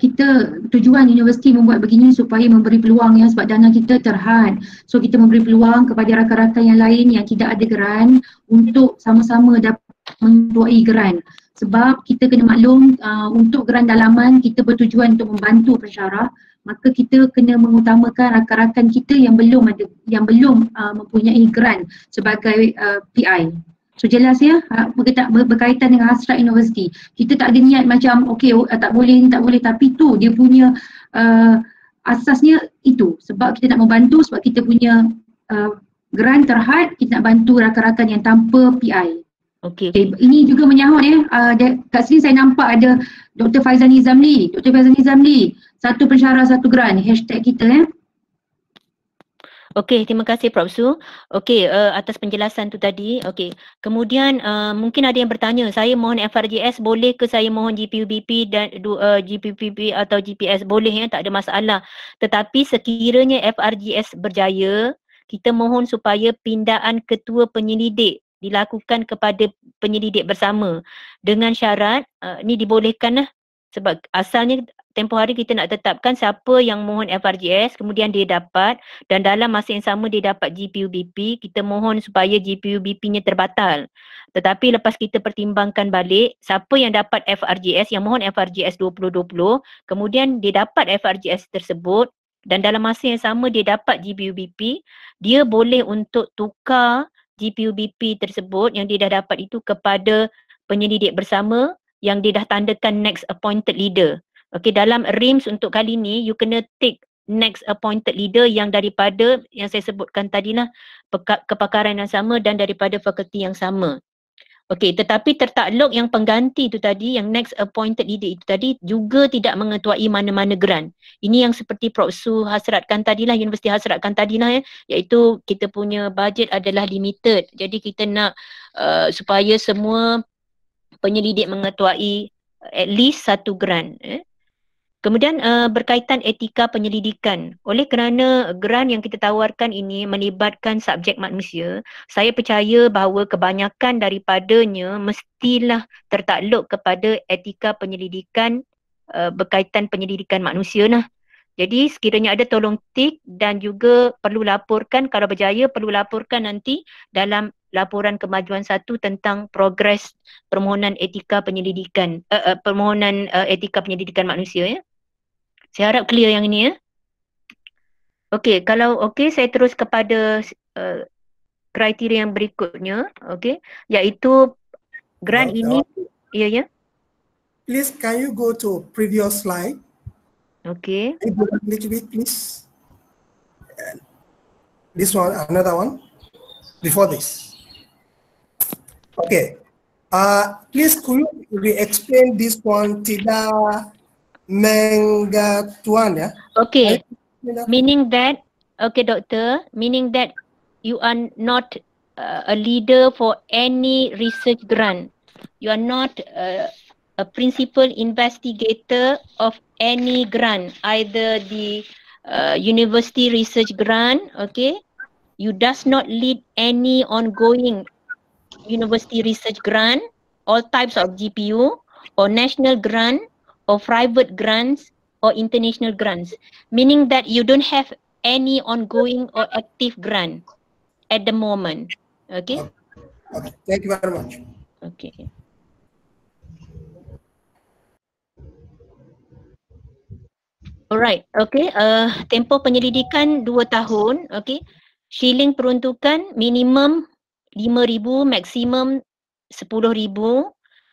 kita tujuan universiti membuat begini supaya memberi peluang ya, sebab dana kita terhad. So kita memberi peluang kepada rakan-rakan yang lain yang tidak ada geran untuk sama-sama dapat mentuai geran. Sebab kita kena maklum untuk geran dalaman kita bertujuan untuk membantu pesyarat, maka kita kena mengutamakan rakan-rakan kita yang belum mempunyai geran sebagai PI. So jelas ya, berkaitan dengan hasrat universiti. Kita tak ada niat macam okey tak boleh, tapi tu dia punya asasnya itu. Sebab kita nak membantu, sebab kita punya geran terhad, kita nak bantu rakan-rakan yang tanpa PI. Okey. Ini juga menyahut kat sini saya nampak ada Dr. Faizal Nizamli. Dr. Faizal Nizamli, satu pesyarat satu geran, hashtag kita Okey, terima kasih Prof. Su. Okey, atas penjelasan tu tadi. Okey. Kemudian mungkin ada yang bertanya, saya mohon FRJS, boleh ke saya mohon GPUBP dan GPUBP atau GPS? Boleh ya, tak ada masalah. Tetapi sekiranya FRJS berjaya, kita mohon supaya pindaan ketua penyelidik dilakukan kepada penyelidik bersama dengan syarat ni dibolehkan lah, sebab asalnya tempoh hari kita nak tetapkan siapa yang mohon FRJS, kemudian dia dapat dan dalam masa yang sama dia dapat GPUBP, kita mohon supaya GPUBP-nya terbatal. Tetapi lepas kita pertimbangkan balik, siapa yang dapat FRJS, yang mohon FRJS 2020, kemudian dia dapat FRJS tersebut dan dalam masa yang sama dia dapat GPUBP, dia boleh untuk tukar GPUBP tersebut yang dia dah dapat itu kepada penyelidik bersama yang dia dah tandakan next appointed leader. Okey, dalam RIMS untuk kali ni, you kena take next appointed leader yang daripada yang saya sebutkan tadilah kepakaran yang sama dan daripada fakulti yang sama. Okey, tetapi tertakluk yang pengganti itu tadi, yang next appointed leader itu tadi juga tidak mengetuai mana-mana geran. Ini yang seperti Prof. Su hasratkan tadilah, universiti hasratkan tadilah iaitu kita punya bajet adalah limited. Jadi kita nak supaya semua penyelidik mengetuai at least satu geran. Kemudian berkaitan etika penyelidikan. Oleh kerana geran yang kita tawarkan ini melibatkan subjek manusia, saya percaya bahawa kebanyakan daripadanya mestilah tertakluk kepada etika penyelidikan berkaitan penyelidikan manusia lah. Jadi sekiranya ada tolong tik dan juga perlu laporkan, kalau berjaya perlu laporkan nanti dalam laporan kemajuan 1 tentang progres permohonan etika penyelidikan, permohonan etika penyelidikan manusia ya. Saya harap clear yang ini ya. Okey, kalau okey saya terus kepada kriteria yang berikutnya, okey, iaitu grant ini ya. Please can you go to previous slide? Okay. A little bit, please. And this one, another one. Before this. Okay. Please could you re-explain this one? Tidak mengatuan ya. Okay. Meaning that, okay, doctor. Meaning that you are not a leader for any research grant. You are not a principal investigator of any grant, either the university research grant, okay. You does not lead any ongoing university research grant, all types of GPU, or national grant, or private grants, or international grants. Meaning that you don't have any ongoing or active grant at the moment. Okay. Okay. Thank you very much. Okay. Alright, okay. Tempoh penyelidikan 2 tahun, okay. Shilling peruntukan minimum 5,000, maksimum 10,000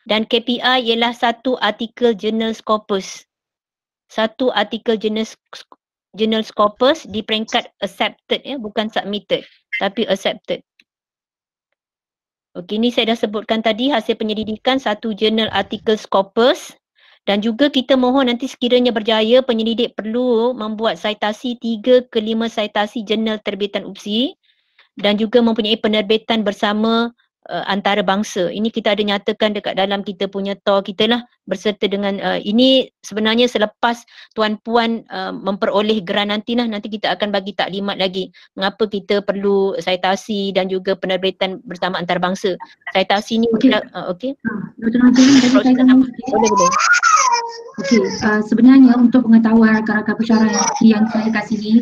dan KPI ialah satu artikel jurnal Scopus. Satu artikel jurnal Scopus di peringkat accepted ya, bukan submitted tapi accepted. Okey, ni saya dah sebutkan tadi hasil penyelidikan satu jurnal artikel Scopus. Dan juga kita mohon nanti sekiranya berjaya penyelidik perlu membuat citasi 3 ke 5 citasi jurnal terbitan UPSI dan juga mempunyai penerbitan bersama antarabangsa. Ini kita ada nyatakan dekat dalam kita punya TOR kita lah berserta dengan ini sebenarnya selepas tuan-puan memperoleh grant nanti kita akan bagi taklimat lagi mengapa kita perlu citasi dan juga penerbitan bersama antarabangsa. Citasi ni Okey. okey. Dr. Nazrin, boleh. Okey, sebenarnya untuk pengetahuan rakan-rakan pensyarah yang saya kasih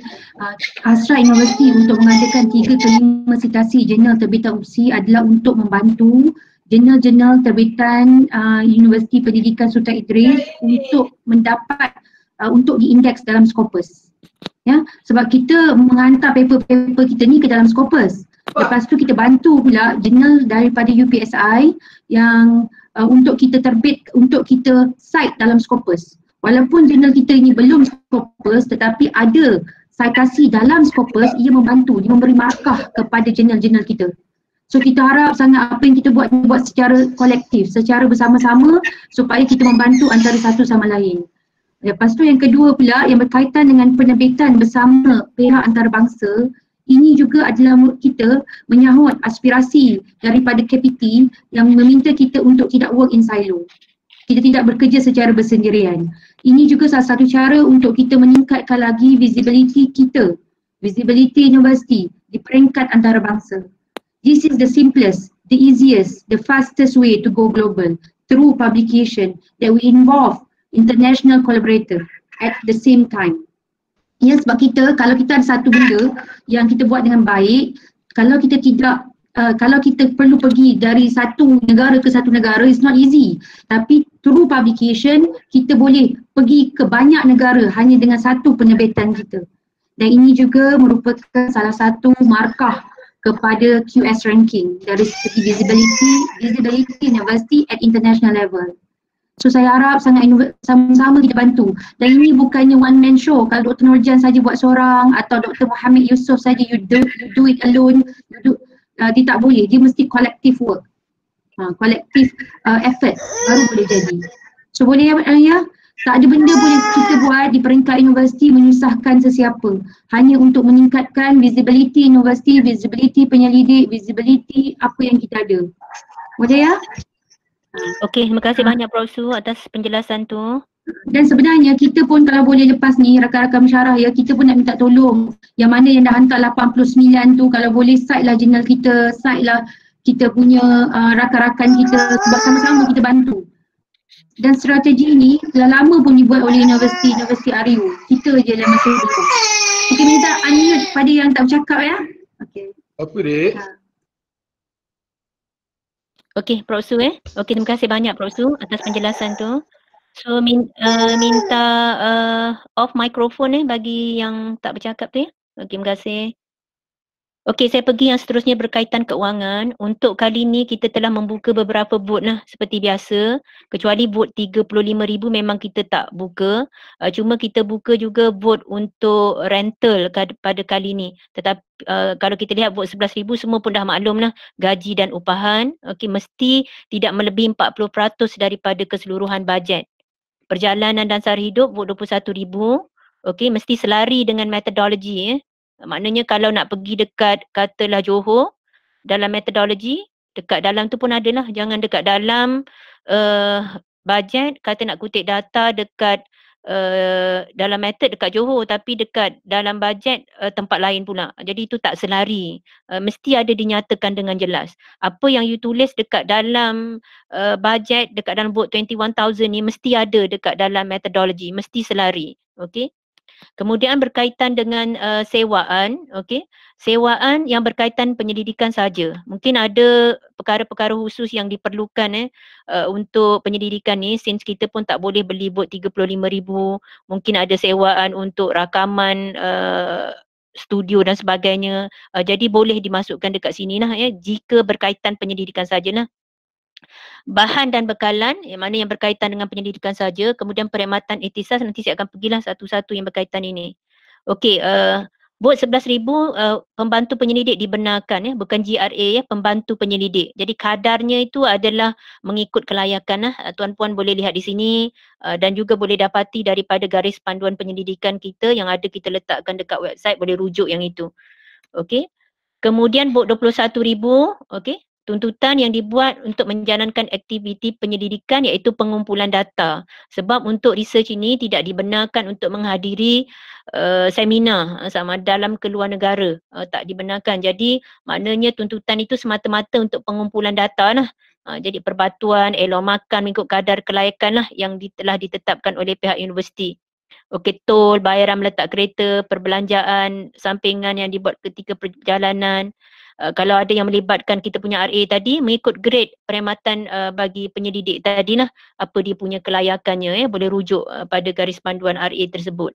hasrat universiti untuk mengadakan 3 ke 5 citasi jurnal terbitan UPSI adalah untuk membantu jurnal-jurnal terbitan Universiti Pendidikan Sultan Idris untuk mendapat untuk diindeks dalam Scopus. Ya, sebab kita menghantar paper-paper kita ni ke dalam Scopus. Lepas tu kita bantu pula jurnal daripada UPSI yang untuk kita terbit, untuk kita cite dalam Scopus. Walaupun jurnal kita ini belum Scopus tetapi ada citasi dalam Scopus, ia membantu, dia memberi markah kepada jurnal-jurnal kita. So kita harap sangat apa yang kita buat secara kolektif, secara bersama-sama supaya kita membantu antara satu sama lain. Lepas tu yang kedua pula yang berkaitan dengan penerbitan bersama pihak antarabangsa. Ini juga adalah kita menyahut aspirasi daripada KPT yang meminta kita untuk tidak work in silo. Kita tidak bekerja secara bersendirian. Ini juga salah satu cara untuk kita meningkatkan lagi visibility kita, visibility universiti di peringkat antarabangsa. This is the simplest, the easiest, the fastest way to go global through publication that we involve international collaborator at the same time. Ya, sebab kalau kita ada satu benda yang kita buat dengan baik, kalau kita perlu pergi dari satu negara ke satu negara, it's not easy. Tapi through publication, kita boleh pergi ke banyak negara hanya dengan satu penerbitan kita. Dan ini juga merupakan salah satu markah kepada QS ranking dari segi visibility university at international level. So saya harap sangat sama-sama kita bantu. Dan ini bukannya one man show. Kalau Dr. Nurjan saja buat seorang atau Dr. Muhammad Yusof saja you do it alone, dia tak boleh. Dia mesti collective work. Collective effort baru boleh jadi. So boleh ya? Tak ada benda boleh kita buat di peringkat universiti menyusahkan sesiapa. Hanya untuk meningkatkan visibility universiti, visibility penyelidik, visibility apa yang kita ada. Boleh ya? Okey, terima kasih banyak Prof. Su atas penjelasan tu. Dan sebenarnya kita pun kalau boleh lepas ni rakan-rakan pensyarah ya, kita pun nak minta tolong yang mana yang dah hantar 89 tu, kalau boleh cite lah jurnal kita, cite lah kita punya rakan-rakan kita, sebab sama-sama kita bantu. Dan strategi ni dah lama pun dibuat oleh Universiti RU. Kita je yang masih belum. Okey, minta unmute pada yang tak bercakap ya. Okey. Apa dek? Okey, Prof. Su Okey, terima kasih banyak Prof. Su atas penjelasan tu. So minta off microphone bagi yang tak bercakap tu ya. Okey, terima kasih. Okey, saya pergi yang seterusnya berkaitan keuangan. Untuk kali ni kita telah membuka beberapa booth lah seperti biasa. Kecuali booth 35,000 memang kita tak buka. Cuma kita buka juga booth untuk rental pada kali ni. Tetapi kalau kita lihat booth 11,000 semua pun dah maklum lah gaji dan upahan. Okey, mesti tidak melebihi 40% daripada keseluruhan bajet. Perjalanan dan sara hidup booth 21,000. Okey, mesti selari dengan metodologi Maknanya kalau nak pergi dekat katalah Johor, dalam metodologi, dekat dalam tu pun adalah, jangan dekat dalam bajet, kata nak kutip data dekat dalam method dekat Johor tapi dekat dalam bajet tempat lain pula. Jadi itu tak selari. Mesti ada dinyatakan dengan jelas. Apa yang you tulis dekat dalam bajet, dekat dalam book 21,000 ni mesti ada dekat dalam metodologi, mesti selari. Okey. Kemudian berkaitan dengan sewaan, okey. sewaan yang berkaitan penyelidikan saja. Mungkin ada perkara-perkara khusus yang diperlukan untuk penyelidikan ni, since kita pun tak boleh beli bot 35,000, mungkin ada sewaan untuk rakaman studio dan sebagainya. Jadi boleh dimasukkan dekat sini lah jika berkaitan penyelidikan sajalah. Bahan dan bekalan yang mana yang berkaitan dengan penyelidikan saja, kemudian perkhidmatan ihtisas, nanti saya akan pergilah satu-satu yang berkaitan ini. Okey, bot 11,000 pembantu penyelidik dibenarkan bukan GRA pembantu penyelidik. Jadi kadarnya itu adalah mengikut kelayakan tuan-puan boleh lihat di sini dan juga boleh dapati daripada garis panduan penyelidikan kita yang ada kita letakkan dekat website, boleh rujuk yang itu. Okey. Kemudian bot 21,000, okey. Tuntutan yang dibuat untuk menjalankan aktiviti penyelidikan iaitu pengumpulan data. Sebab untuk research ini tidak dibenarkan untuk menghadiri seminar sama dalam ke luar negara. Tak dibenarkan. Jadi maknanya tuntutan itu semata-mata untuk pengumpulan data lah. Jadi perbatuan, elok makan mengikut kadar kelayakan lah yang telah ditetapkan oleh pihak universiti. Okey, tol, bayaran meletak kereta, perbelanjaan, sampingan yang dibuat ketika perjalanan. Kalau ada yang melibatkan kita punya RA tadi, mengikut grade perkhidmatan bagi penyelidik tadi lah, apa dia punya kelayakannya boleh rujuk pada garis panduan RA tersebut.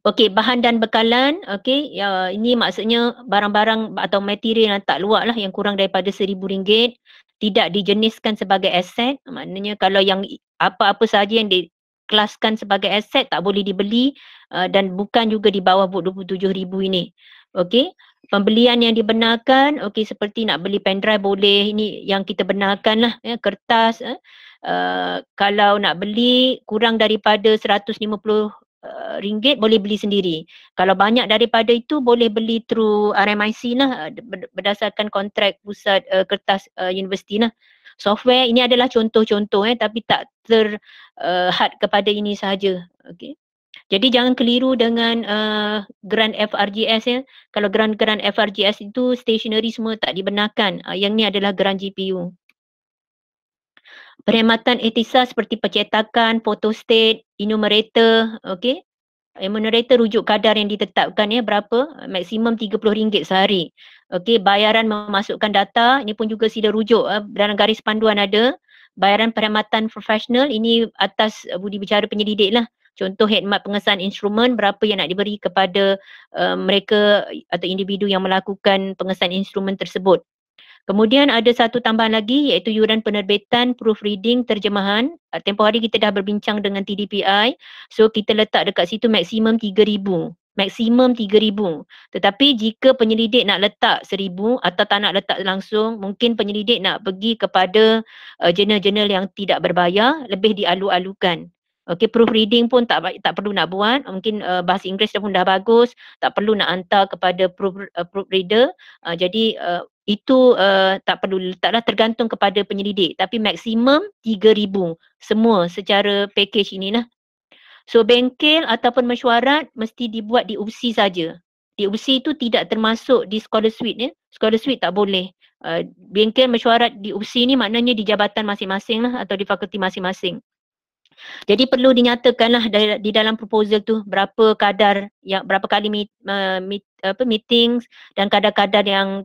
Okey, bahan dan bekalan, okey, ini maksudnya barang-barang atau material yang tak luak lah yang kurang daripada RM1,000 tidak dijeniskan sebagai aset. Maknanya kalau yang apa-apa sahaja yang dikelaskan sebagai aset tak boleh dibeli dan bukan juga di bawah bot 27,000 ini. Okey. Pembelian yang dibenarkan, okey, seperti nak beli pendrive boleh, ini yang kita benarkan lah, kertas. Kalau nak beli kurang daripada RM150 boleh beli sendiri. Kalau banyak daripada itu boleh beli through RMIC lah, berdasarkan kontrak pusat kertas universiti lah. Software ini adalah contoh-contoh tapi tak terhad kepada ini sahaja. Okey. Jadi jangan keliru dengan grant FRGS Kalau grant FRGS itu stationery semua tak dibenarkan. Yang ni adalah grant GPU. Perkhidmatan ihtisas seperti percetakan, photostat, enumerator, okey. Enumerator rujuk kadar yang ditetapkan berapa? Maksimum RM30 sehari. Okey, bayaran memasukkan data, ini pun juga sila rujuk dalam garis panduan ada. Bayaran perkhidmatan profesional, ini atas budi bicara penyelidik lah. Contoh khidmat pengesahan instrumen, berapa yang nak diberi kepada mereka atau individu yang melakukan pengesahan instrumen tersebut. Kemudian ada satu tambahan lagi iaitu yuran penerbitan, proofreading, terjemahan. Tempoh hari kita dah berbincang dengan TDPI. So kita letak dekat situ maksimum 3,000. Maksimum 3,000. Tetapi jika penyelidik nak letak 1,000 atau tak nak letak langsung, mungkin penyelidik nak pergi kepada jurnal-jurnal yang tidak berbayar, lebih dialu-alukan. Okey, proofreading pun tak perlu nak buat. Mungkin bahasa Inggeris pun dah bagus, tak perlu nak hantar kepada proofreader. Jadi itu tak perlu letaklah, tergantung kepada penyelidik. Tapi maksimum 3,000 semua secara package inilah. So bengkel ataupun mesyuarat mesti dibuat di UPSI saja. Di UPSI itu tidak termasuk di Scholar Suite Scholar Suite tak boleh. Bengkel mesyuarat di UPSI ni maknanya di jabatan masing-masing lah atau di fakulti masing-masing. Jadi perlu dinyatakanlah di dalam proposal tu berapa kadar yang berapa kali meetings dan kadar-kadar yang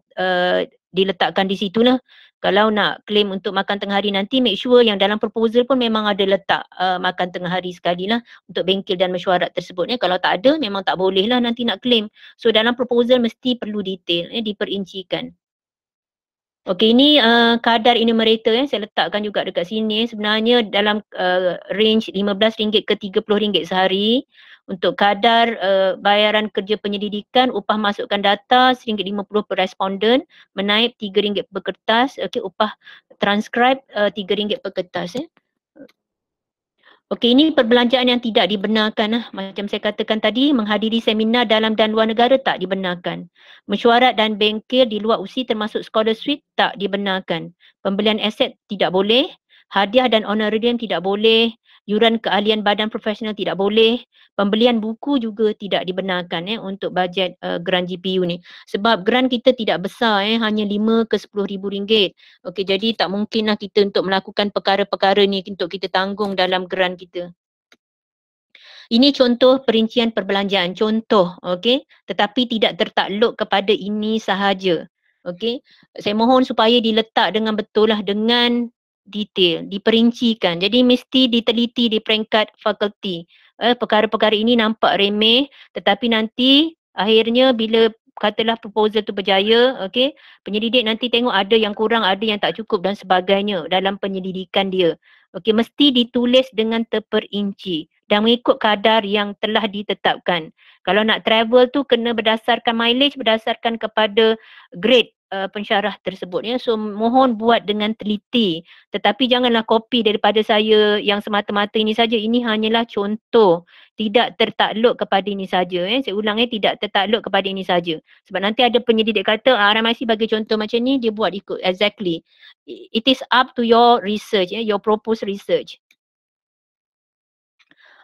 diletakkan di situlah. Kalau nak claim untuk makan tengah hari nanti, make sure yang dalam proposal pun memang ada letak makan tengah hari sekali lah untuk bengkel dan mesyuarat tersebut. Kalau tak ada memang tak boleh lah nanti nak claim. So dalam proposal mesti perlu detail, diperincikan. Okey, ini kadar enumerator saya letakkan juga dekat sini. Sebenarnya dalam range RM15 ke RM30 sehari. Untuk kadar bayaran kerja penyelidikan, upah masukkan data RM1.50 per responden, menaip RM3 per kertas. Okey, upah transcribe RM3 per kertas. Okey, ini perbelanjaan yang tidak dibenarkan. Macam saya katakan tadi, menghadiri seminar dalam dan luar negara tak dibenarkan. Mesyuarat dan bengkel di luar UPSI termasuk Scholar Suite tak dibenarkan. Pembelian aset tidak boleh. Hadiah dan honorarium tidak boleh. Yuran keahlian badan profesional tidak boleh. Pembelian buku juga tidak dibenarkan untuk bajet grant GPU ni. Sebab grant kita tidak besar, hanya RM5 ke RM10,000. Okey, jadi tak mungkinlah kita untuk melakukan perkara-perkara ni untuk kita tanggung dalam grant kita. Ini contoh perincian perbelanjaan, contoh, okey. Tetapi tidak tertakluk kepada ini sahaja. Okey. Saya mohon supaya diletak dengan betul lah, dengan detail, diperincikan. Jadi mesti diteliti di peringkat fakulti. Perkara-perkara ini nampak remeh, tetapi nanti akhirnya bila katalah proposal tu berjaya, okey, penyelidik nanti tengok ada yang kurang, ada yang tak cukup dan sebagainya dalam penyelidikan dia. Okey, mesti ditulis dengan terperinci dan mengikut kadar yang telah ditetapkan. Kalau nak travel tu kena berdasarkan mileage, berdasarkan kepada grade pensyarah tersebut ya. So mohon buat dengan teliti, tetapi janganlah copy daripada saya yang semata-mata ini saja. Ini hanyalah contoh, tidak tertakluk kepada ini saja ya. Saya ulang tidak tertakluk kepada ini saja. Sebab nanti ada penyelidik kata RMIC bagi contoh macam ni, dia buat ikut exactly. It is up to your research ya, your proposed research.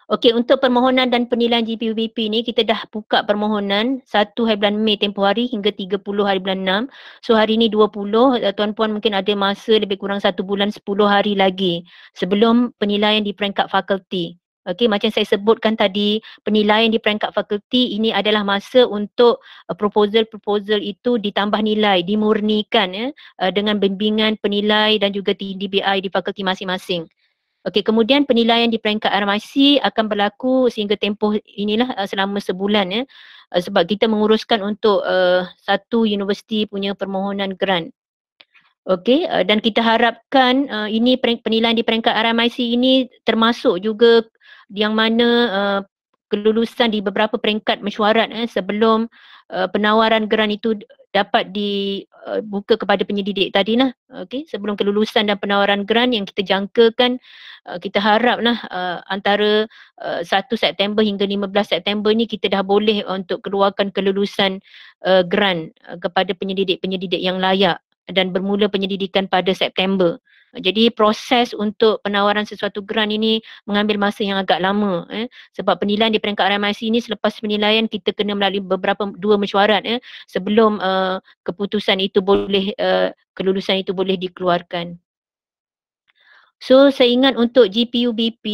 Okey, untuk permohonan dan penilaian GPUBP ni kita dah buka permohonan 1 hari bulan Mei tempoh hari hingga 30 hari bulan 6. So hari ni 20, tuan-puan mungkin ada masa lebih kurang 1 bulan 10 hari lagi sebelum penilaian di peringkat fakulti. Okey, macam saya sebutkan tadi, penilaian di peringkat fakulti ini adalah masa untuk proposal-proposal itu ditambah nilai, dimurnikan ya, dengan bimbingan penilai dan juga TDBI di fakulti masing-masing. Okey, kemudian penilaian di peringkat RMIC akan berlaku sehingga tempoh inilah selama sebulan ya. Sebab kita menguruskan untuk satu universiti punya permohonan grant. Okey, dan kita harapkan ini penilaian di peringkat RMIC ini termasuk juga yang mana kelulusan di beberapa peringkat mesyuarat sebelum penawaran grant itu dapat dibuka kepada penyelidik tadilah. Okey, sebelum kelulusan dan penawaran grant yang kita jangkakan, kita haraplah antara 1 September hingga 15 September ni kita dah boleh untuk keluarkan kelulusan grant kepada penyelidik-penyelidik yang layak dan bermula penyelidikan pada September. Jadi proses untuk penawaran sesuatu grant ini mengambil masa yang agak lama sebab penilaian di peringkat RMIC ini selepas penilaian kita kena melalui dua mesyuarat sebelum keputusan itu boleh kelulusan itu boleh dikeluarkan. So saya ingat untuk GPUBP,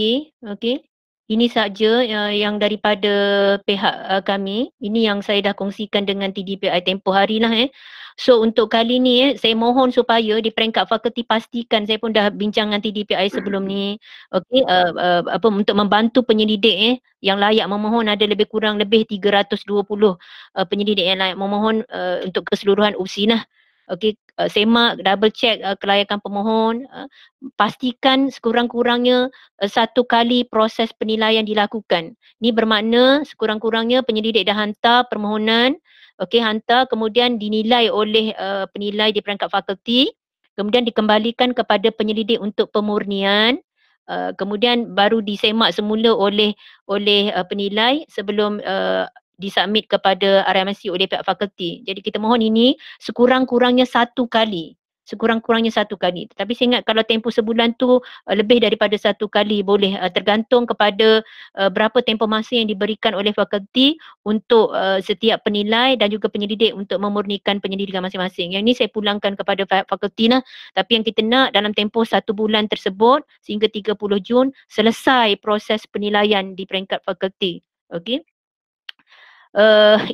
okey, ini saja yang daripada pihak kami. Ini yang saya dah kongsikan dengan TDPI tempoh hari lah So untuk kali ni saya mohon supaya di peringkat fakulti pastikan, saya pun dah bincang dengan TDPI sebelum ni, okey, untuk membantu penyelidik yang layak memohon, ada lebih kurang 320 penyelidik yang layak memohon untuk keseluruhan UPSI lah. Okey, semak, double check kelayakan pemohon, pastikan sekurang-kurangnya 1 kali proses penilaian dilakukan. Ini bermakna sekurang-kurangnya penyelidik dah hantar permohonan, okey, hantar kemudian dinilai oleh penilai di peringkat fakulti, kemudian dikembalikan kepada penyelidik untuk pemurnian, kemudian baru disemak semula oleh penilai sebelum disubmit kepada RMIC oleh pihak fakulti. Jadi kita mohon ini sekurang-kurangnya 1 kali. Sekurang-kurangnya 1 kali. Tetapi saya ingat kalau tempoh sebulan tu lebih daripada 1 kali boleh, tergantung kepada berapa tempoh masa yang diberikan oleh fakulti untuk setiap penilai dan juga penyelidik untuk memurnikan penyelidikan masing-masing. Yang ini saya pulangkan kepada fakulti lah. Tapi yang kita nak dalam tempoh 1 bulan tersebut sehingga 30 Jun selesai proses penilaian di peringkat fakulti. Okey.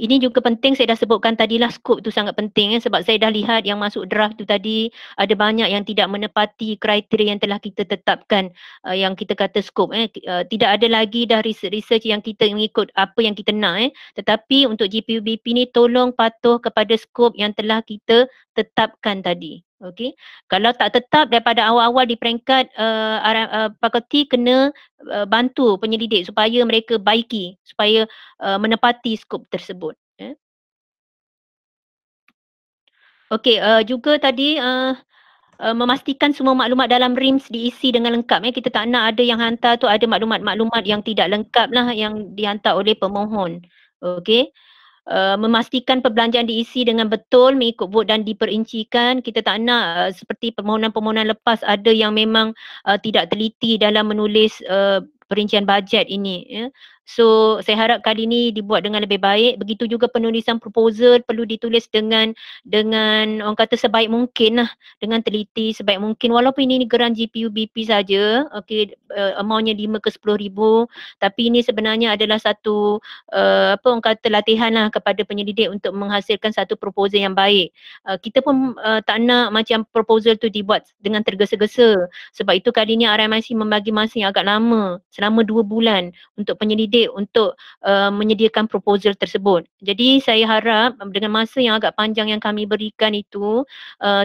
Ini juga penting, saya dah sebutkan tadilah skop tu sangat penting sebab saya dah lihat yang masuk draft tu tadi ada banyak yang tidak menepati kriteria yang telah kita tetapkan, yang kita kata skop tidak ada lagi dah research yang kita mengikut apa yang kita nak tetapi untuk GPUBP ni tolong patuh kepada skop yang telah kita tetapkan tadi. Okey, kalau tak tetap daripada awal-awal di peringkat fakulti kena bantu penyelidik supaya mereka baiki, supaya menepati skop tersebut. Okey, juga tadi memastikan semua maklumat dalam RIMS diisi dengan lengkap. Kita tak nak ada yang hantar tu ada maklumat-maklumat yang tidak lengkap lah yang dihantar oleh pemohon. Okey. Memastikan perbelanjaan diisi dengan betul mengikut vot dan diperincikan. Kita tak nak seperti permohonan-permohonan lepas ada yang memang tidak teliti dalam menulis perincian bajet ini So saya harap kali ni dibuat dengan lebih baik. Begitu juga penulisan proposal perlu ditulis dengan orang kata sebaik mungkin lah, dengan teliti sebaik mungkin. Walaupun ini geran GPU BP saja, okey, amountnya 5 ke 10,000, tapi ini sebenarnya adalah satu apa orang kata latihan lah kepada penyelidik untuk menghasilkan satu proposal yang baik. Kita pun tak nak macam proposal tu dibuat dengan tergesa-gesa. Sebab itu kali ni RMIC membagi masa yang agak lama, selama 2 bulan untuk penyelidik untuk menyediakan proposal tersebut. Jadi saya harap dengan masa yang agak panjang yang kami berikan itu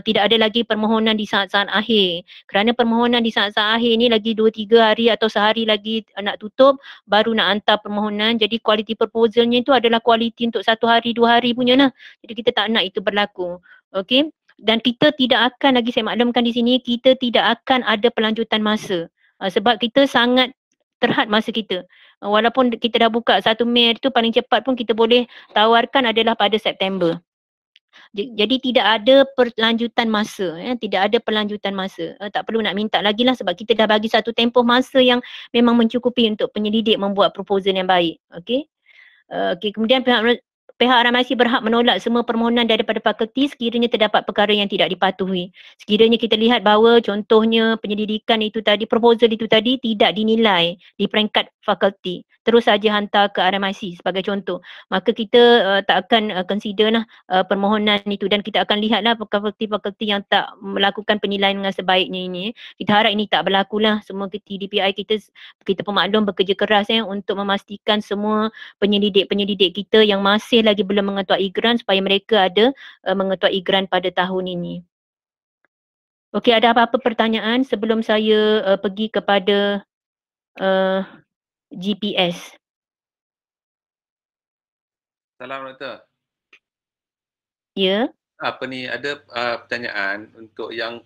tidak ada lagi permohonan di saat-saat akhir. Kerana permohonan di saat-saat akhir ni lagi 2-3 hari atau sehari lagi nak tutup baru nak hantar permohonan. Jadi kualiti proposalnya itu adalah kualiti untuk 1 hari 2 hari punya lah. Jadi kita tak nak itu berlaku. Okey. Dan kita tidak akan, lagi saya maklumkan di sini, kita tidak akan ada pelanjutan masa. Sebab kita sangat terhad masa kita. Walaupun kita dah buka 1 Mei itu paling cepat pun kita boleh tawarkan adalah pada September. Jadi tidak ada perlanjutan masa, tidak ada pelanjutan masa. Tak perlu nak minta lagi lah sebab kita dah bagi satu tempoh masa yang memang mencukupi untuk penyelidik membuat proposal yang baik. Okey. Kemudian pihak RMIC berhak menolak semua permohonan daripada fakulti sekiranya terdapat perkara yang tidak dipatuhi. Sekiranya kita lihat bahawa contohnya penyelidikan itu tadi, proposal itu tadi tidak dinilai di peringkat fakulti, terus saja hantar ke RMIC sebagai contoh, maka kita tak akan consider lah permohonan itu, dan kita akan lihatlah fakulti-fakulti yang tak melakukan penilaian dengan sebaiknya ini. Kita harap ini tak berlaku lah. Semua TDPI kita pemaklum bekerja keras untuk memastikan semua penyelidik-penyelidik kita yang masih lagi belum mengetuai grant supaya mereka ada mengetuai grant pada tahun ini. Okey, ada apa-apa pertanyaan sebelum saya pergi kepada GPS? Salam Doktor. Ya. Apa ni, ada pertanyaan untuk yang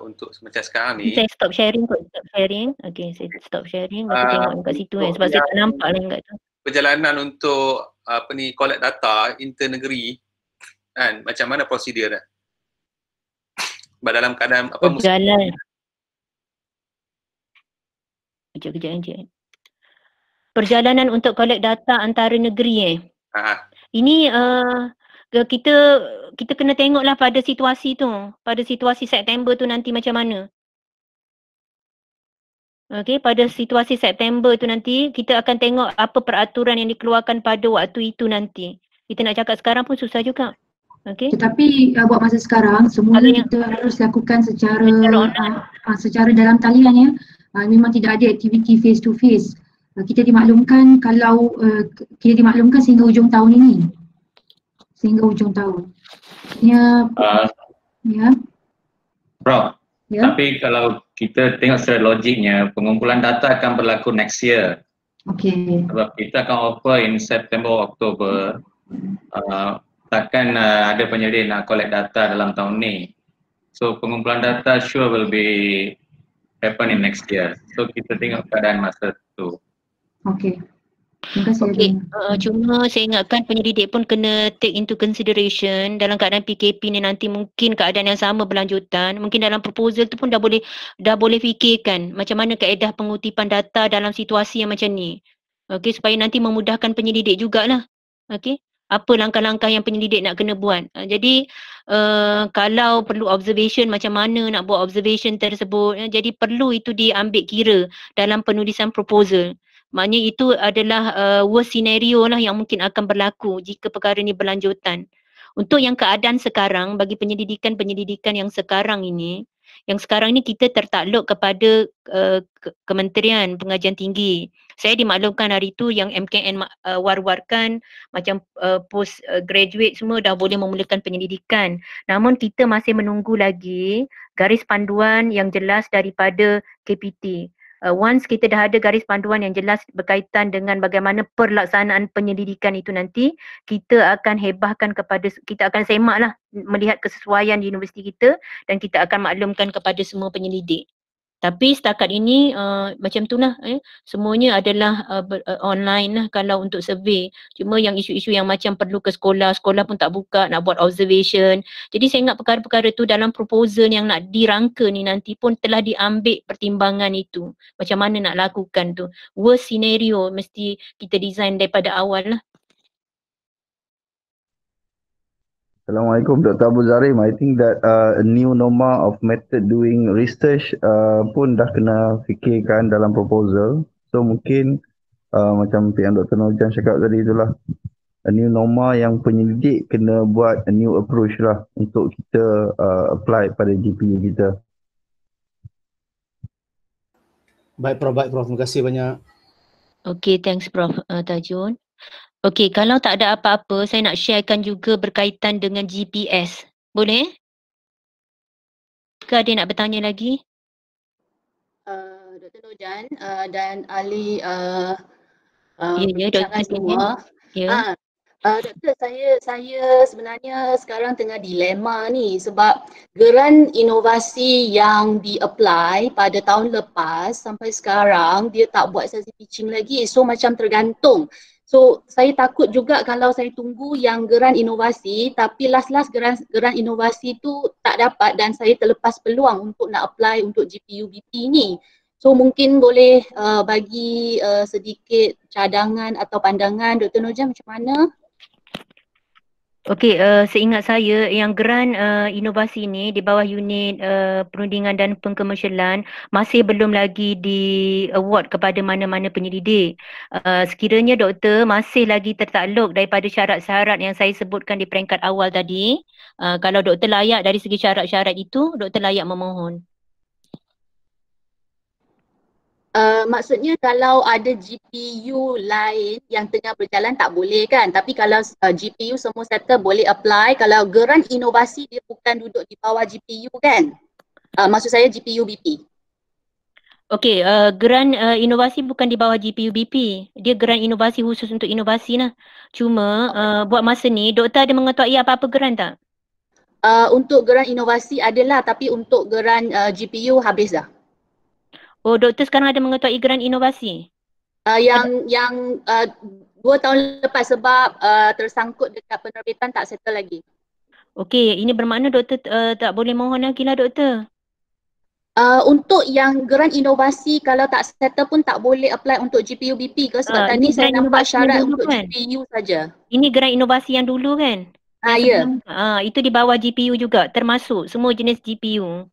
untuk macam sekarang ni. Saya stop sharing kot, stop sharing. Okey, saya stop sharing. Lepas tengok dekat situ sebab saya tak nampak lah kat tu. Perjalanan untuk apa ni, collect data internegeri kan, macam mana prosedur dia? Dalam keadaan apa berjalan. Kejap. Perjalanan untuk collect data antara negeri Ini kita kena tengoklah pada situasi tu, pada situasi September tu nanti macam mana. Okey, pada situasi September tu nanti kita akan tengok apa peraturan yang dikeluarkan pada waktu itu nanti. Kita nak cakap sekarang pun susah juga. Okey. Tetapi buat masa sekarang semula kita harus lakukan secara dalam talian ya. Memang tidak ada aktiviti face to face. Kita dimaklumkan sehingga hujung tahun ini. Sehingga hujung tahun. Ya. Prof. Ya. Tapi kalau kita tengok secara logiknya, pengumpulan data akan berlaku next year. Okay. Sebab kita akan offer in September, Oktober. Takkan ada penyelidik nak collect data dalam tahun ni. So pengumpulan data sure will be happen in next year. So kita tengok keadaan masa tu. Okay. Terima kasih. Okay. Cuma saya ingatkan penyelidik pun kena take into consideration dalam keadaan PKP ni nanti mungkin keadaan yang sama berlanjutan. Mungkin dalam proposal tu pun dah boleh fikirkan macam mana kaedah pengutipan data dalam situasi yang macam ni. Okay, supaya nanti memudahkan penyelidik jugalah. Okay. Apa langkah-langkah yang penyelidik nak kena buat. Jadi kalau perlu observation, macam mana nak buat observation tersebut. Jadi perlu itu diambil kira dalam penulisan proposal. Maknanya itu adalah worst scenario lah yang mungkin akan berlaku jika perkara ini berlanjutan. Untuk yang keadaan sekarang, bagi penyelidikan yang sekarang ini kita tertakluk kepada Kementerian Pengajian Tinggi. Saya dimaklumkan hari itu yang MKN war-warkan macam post graduate semua dah boleh memulakan penyelidikan. Namun kita masih menunggu lagi garis panduan yang jelas daripada KPT. Once kita dah ada garis panduan yang jelas berkaitan dengan bagaimana perlaksanaan penyelidikan itu nanti, kita akan kita akan semaklah melihat kesesuaian di universiti kita dan kita akan maklumkan kepada semua penyelidik. Tapi setakat ini macam tu lah, semuanya adalah online lah kalau untuk survey. Cuma yang isu-isu yang macam perlu ke sekolah, sekolah pun tak buka, nak buat observation. Jadi saya ingat perkara-perkara tu dalam proposal yang nak dirangka ni nanti pun telah diambil pertimbangan itu. Macam mana nak lakukan tu. Worst scenario mesti kita design daripada awal lah. Assalamualaikum Dr. Abu Zarim. I think that a new norma of method doing research pun dah kena fikirkan dalam proposal. So mungkin macam yang Dr. Nurjan cakap tadi itulah, a new norma yang penyelidik kena buat a new approach lah untuk kita apply pada GPU kita. Baik Prof, terima kasih banyak. Okay, thanks Prof Tajun. Okey, kalau tak ada apa-apa, saya nak sharekan juga berkaitan dengan GPS. Boleh? Ke ada nak bertanya lagi? Dr. Nurjan dan ahli Dr. semua. Ya. Doktor, saya sebenarnya sekarang tengah dilema ni sebab geran inovasi yang di-apply pada tahun lepas sampai sekarang dia tak buat sesi pitching lagi. So macam tergantung. So saya takut juga kalau saya tunggu yang geran inovasi tapi last geran inovasi tu tak dapat dan saya terlepas peluang untuk nak apply untuk GPU BP ni. So mungkin boleh bagi sedikit cadangan atau pandangan Dr. Nurjan macam mana? Okey, seingat saya yang geran inovasi ni di bawah unit perundingan dan pengkomersialan masih belum lagi di award kepada mana-mana penyelidik. Sekiranya doktor masih lagi tertakluk daripada syarat-syarat yang saya sebutkan di peringkat awal tadi, kalau doktor layak dari segi syarat-syarat itu, doktor layak memohon. Maksudnya kalau ada GPU lain yang tengah berjalan tak boleh kan, tapi kalau GPU semua settle boleh apply. Kalau geran inovasi dia bukan duduk di bawah GPU kan, maksud saya GPU BP. Okey, geran inovasi bukan di bawah GPU BP, dia geran inovasi khusus untuk inovasi lah. Cuma buat masa ni doktor ada mengetahui apa-apa geran tak? Untuk geran inovasi adalah, tapi untuk geran GPU habis dah. Oh, doktor sekarang ada mengetahui geran inovasi? Yang 2 tahun lepas sebab tersangkut dekat penerbitan tak settle lagi. Okey, ini bermakna doktor tak boleh mohon lagi lah doktor? Untuk yang geran inovasi kalau tak settle pun tak boleh apply untuk GPU BP ke? Sebab tadi saya nampak syarat untuk kan? GPU saja. Ini geran inovasi yang dulu kan? Ya. Itu di bawah GPU juga, termasuk semua jenis GPU.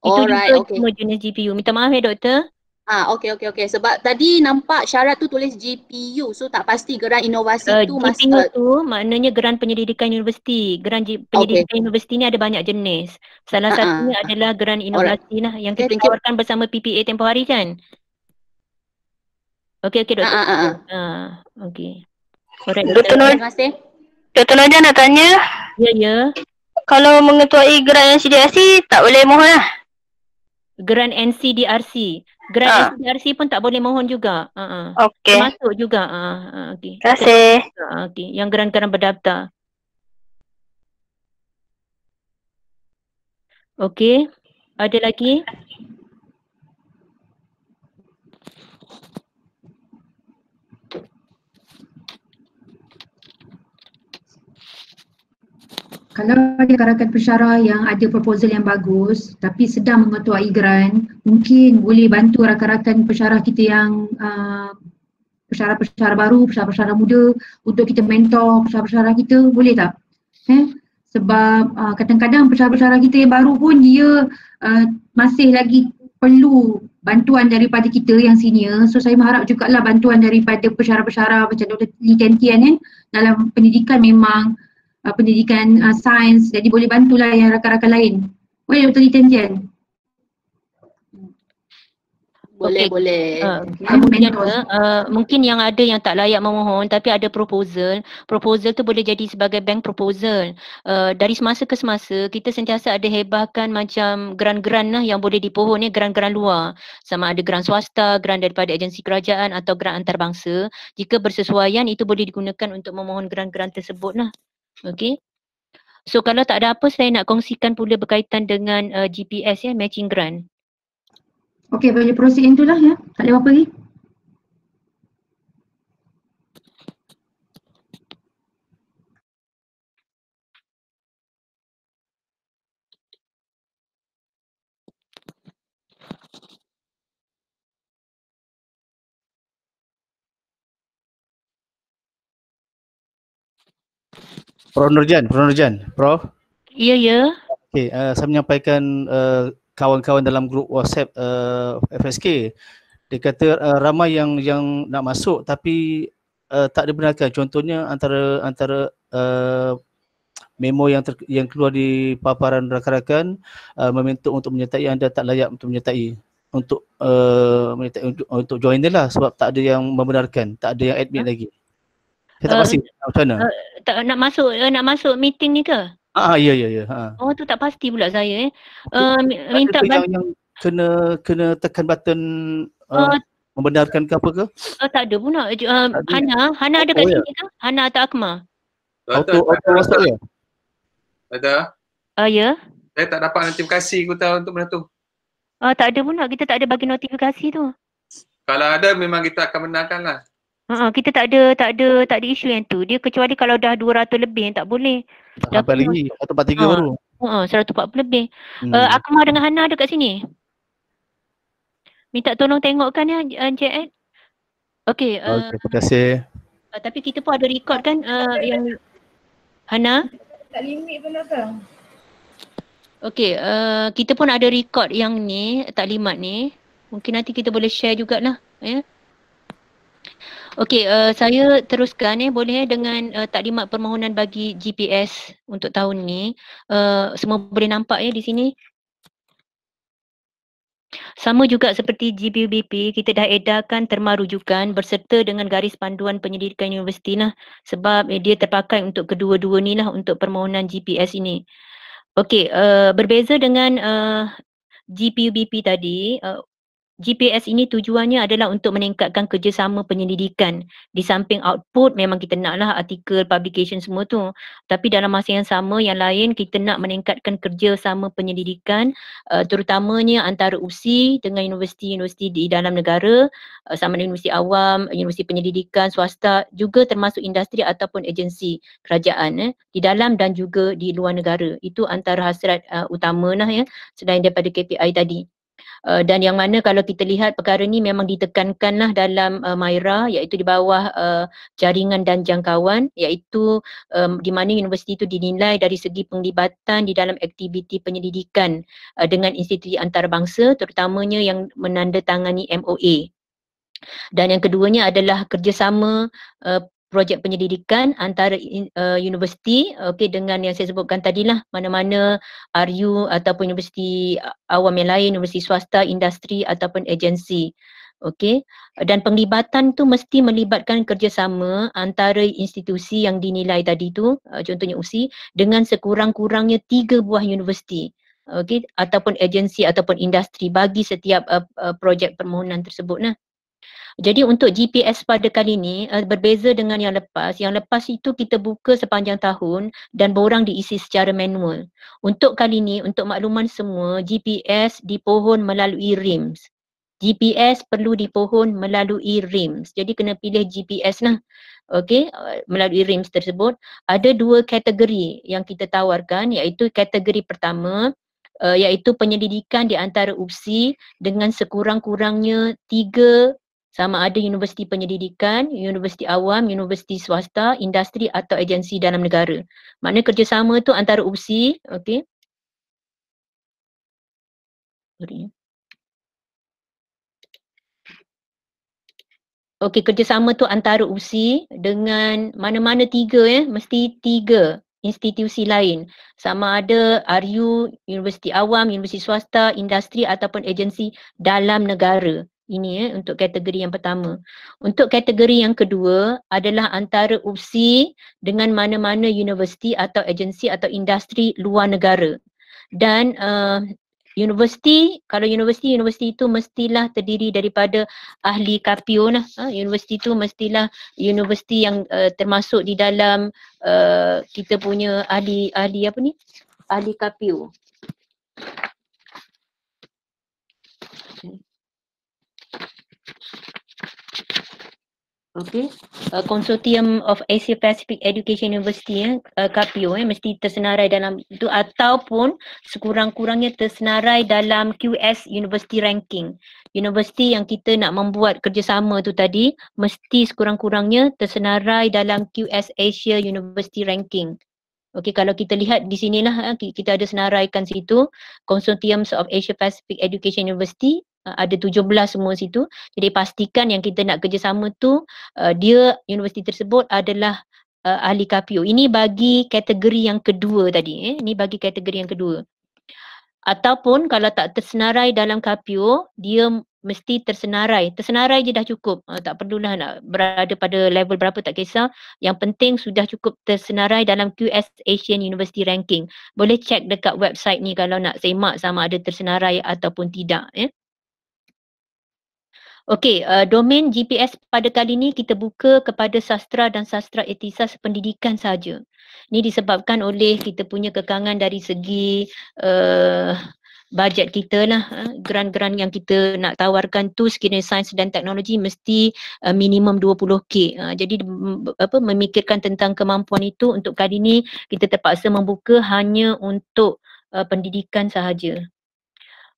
Itu juga semua jenis GPU. Minta maaf ya doktor. Okey. Sebab tadi nampak syarat tu tulis GPU. So tak pasti geran inovasi tu GPU tu maknanya geran penyelidikan universiti. Geran penyelidikan universiti ni ada banyak jenis. Salah satunya adalah geran inovasi lah yang kita tawarkan bersama PPA tempoh hari kan. Okey doktor. Okey. Alright. Doktor Nur, terima kasih. Doktor Nurjan nak tanya. Ya. Kalau mengetuai geran NCDRC tak boleh mohon lah? Geran NCDRC. Geran NCDRC pun tak boleh mohon juga. Okey. Termasuk juga. Okey. Terima kasih. Okey. Yang geran-geran berdaftar. Okey. Ada lagi? Kalau ada rakan pensyarah yang ada proposal yang bagus tapi sedang mengetuai geran, mungkin boleh bantu rakan-rakan pensyarah kita yang pensyarah-pensyarah baru, pensyarah-pensyarah muda untuk kita mentor pensyarah-pensyarah kita, boleh tak? Sebab kadang-kadang pensyarah-pensyarah kita yang baru pun dia masih lagi perlu bantuan daripada kita yang senior. So saya mengharap jugalah bantuan daripada pensyarah-pensyarah macam Dr. Lee Tian Tian kan, dalam pendidikan memang pendidikan sains, jadi boleh bantulah yang rakan-rakan lain. Boleh Dr. Lee Tian Tian? Boleh. Mungkin yang ada yang tak layak memohon tapi ada proposal tu boleh jadi sebagai bank proposal. Dari semasa ke semasa kita sentiasa ada hebahkan macam geran-geran lah yang boleh dipohon ni, geran-geran luar. Sama ada geran swasta, geran daripada agensi kerajaan atau geran antarabangsa. Jika bersesuaian itu boleh digunakan untuk memohon geran-geran tersebut lah. Okey. So kalau tak ada apa, saya nak kongsikan pula berkaitan dengan GPS ya, matching grant. Okey, boleh proceed yang tu lah ya. Tak ada apa-apa lagi. Prof Nurjan, Prof. Ya, ya. Okey, saya menyampaikan kawan-kawan dalam grup WhatsApp FSK. Dia kata ramai yang nak masuk tapi tak dibenarkan. Contohnya antara memo yang keluar di paparan rakan-rakan meminta untuk menyertai, anda tak layak untuk menyertai untuk join dia lah, sebab tak ada yang membenarkan, tak ada yang admit lagi. Saya tak pasti macam mana. Tak nak masuk meeting ni ke? Ya. Oh, tu tak pasti pula saya. Minta yang kena tekan button membenarkan ke apa ke? Tak ada pula. Hana ada kat sini ke? Hana atau Akmal? Auto masuk ya? Ada. Ya. Saya tak dapat notifikasi ku tahu untuk benda tu. Tak ada pula. Kita tak ada bagi notifikasi tu. Kalau ada memang kita akan benarkan lah. Kita tak ada isu yang tu. Dia kecuali kalau dah 200 lebih tak boleh. Tak sampai lagi. 143 baru. 140 lebih. Akmal dengan Hana ada kat sini. Minta tolong tengokkan ya Encik Ed. Okey. Terima kasih. Tapi kita pun ada record kan yang Hana? Tak limit pun ke? Okey, kita pun ada record yang ni, taklimat ni. Mungkin nanti kita boleh share jugalah. Ya. Okey, saya teruskan boleh dengan taklimat permohonan bagi GPS untuk tahun ni. Semua boleh nampak di sini. Sama juga seperti GPUBP, kita dah edarkan terma rujukan berserta dengan garis panduan penyelidikan universiti lah, sebab dia terpakai untuk kedua-dua ni lah untuk permohonan GPS ini. Okey, berbeza dengan GPUBP tadi, GPS ini tujuannya adalah untuk meningkatkan kerjasama penyelidikan. Di samping output memang kita naklah artikel, publication semua tu. Tapi dalam masa yang sama, yang lain kita nak meningkatkan kerjasama penyelidikan, terutamanya antara UPSI dengan universiti-universiti di dalam negara, sama ada universiti awam, universiti penyelidikan, swasta, juga termasuk industri ataupun agensi kerajaan di dalam dan juga di luar negara. Itu antara hasrat utama lah ya, selain daripada KPI tadi. Dan yang mana kalau kita lihat perkara ni memang ditekankanlah dalam MYRA, iaitu di bawah jaringan dan jangkauan, iaitu di mana universiti itu dinilai dari segi penglibatan di dalam aktiviti penyelidikan dengan institusi antarabangsa, terutamanya yang menandatangani MOA. Dan yang keduanya adalah kerjasama projek penyelidikan antara universiti dengan yang saya sebutkan tadilah, mana-mana RU ataupun universiti awam yang lain, universiti swasta, industri ataupun agensi. Dan penglibatan tu mesti melibatkan kerjasama antara institusi yang dinilai tadi tu, contohnya UPSI, dengan sekurang-kurangnya 3 buah universiti. Ataupun agensi ataupun industri bagi setiap projek permohonan tersebut lah. Jadi untuk GPS pada kali ini berbeza dengan yang lepas. Yang lepas itu kita buka sepanjang tahun dan borang diisi secara manual. Untuk kali ini, untuk makluman semua, GPS dipohon melalui RIMS. GPS perlu dipohon melalui RIMS. Jadi kena pilih GPS lah. Melalui RIMS tersebut. Ada 2 kategori yang kita tawarkan, iaitu kategori pertama, iaitu penyelidikan di antara UPSI dengan sekurang-kurangnya 3, sama ada universiti penyelidikan, universiti awam, universiti swasta, industri atau agensi dalam negara. Maknanya kerjasama tu antara UPSI, kerjasama tu antara UPSI dengan mana-mana 3 mesti 3 institusi lain. Sama ada RU, universiti awam, universiti swasta, industri ataupun agensi dalam negara. Ini untuk kategori yang pertama. Untuk kategori yang kedua adalah antara UPSI dengan mana-mana universiti atau agensi atau industri luar negara. Dan universiti, kalau universiti itu mestilah terdiri daripada ahli KPO lah. Universiti itu mestilah universiti yang termasuk di dalam kita punya ahli KPO. Consortium of Asia Pacific Education University KPU mesti tersenarai dalam itu ataupun sekurang-kurangnya tersenarai dalam QS University Ranking. Universiti yang kita nak membuat kerjasama tu tadi mesti sekurang-kurangnya tersenarai dalam QS Asia University Ranking. Okey, kalau kita lihat di sinilah kita ada senaraikan situ Consortium of Asia Pacific Education University, ada 17 semua situ. Jadi pastikan yang kita nak kerjasama tu dia universiti tersebut adalah ahli KPU. Ini bagi kategori yang kedua tadi. Ini bagi kategori yang kedua. Ataupun kalau tak tersenarai dalam KPU, dia mesti tersenarai. Tersenarai je dah cukup. Tak perlulah nak berada pada level berapa, tak kisah. Yang penting sudah cukup tersenarai dalam QS Asian University Ranking. Boleh check dekat website ni kalau nak semak sama ada tersenarai ataupun tidak. Okey, domain GPS pada kali ini kita buka kepada sastra dan sastra etisas pendidikan saja. Ini disebabkan oleh kita punya kekangan dari segi bajet kita lah. Geran-geran yang kita nak tawarkan tu sekiranya sains dan teknologi mesti minimum 20K. Jadi memikirkan tentang kemampuan itu untuk kali ini kita terpaksa membuka hanya untuk pendidikan sahaja.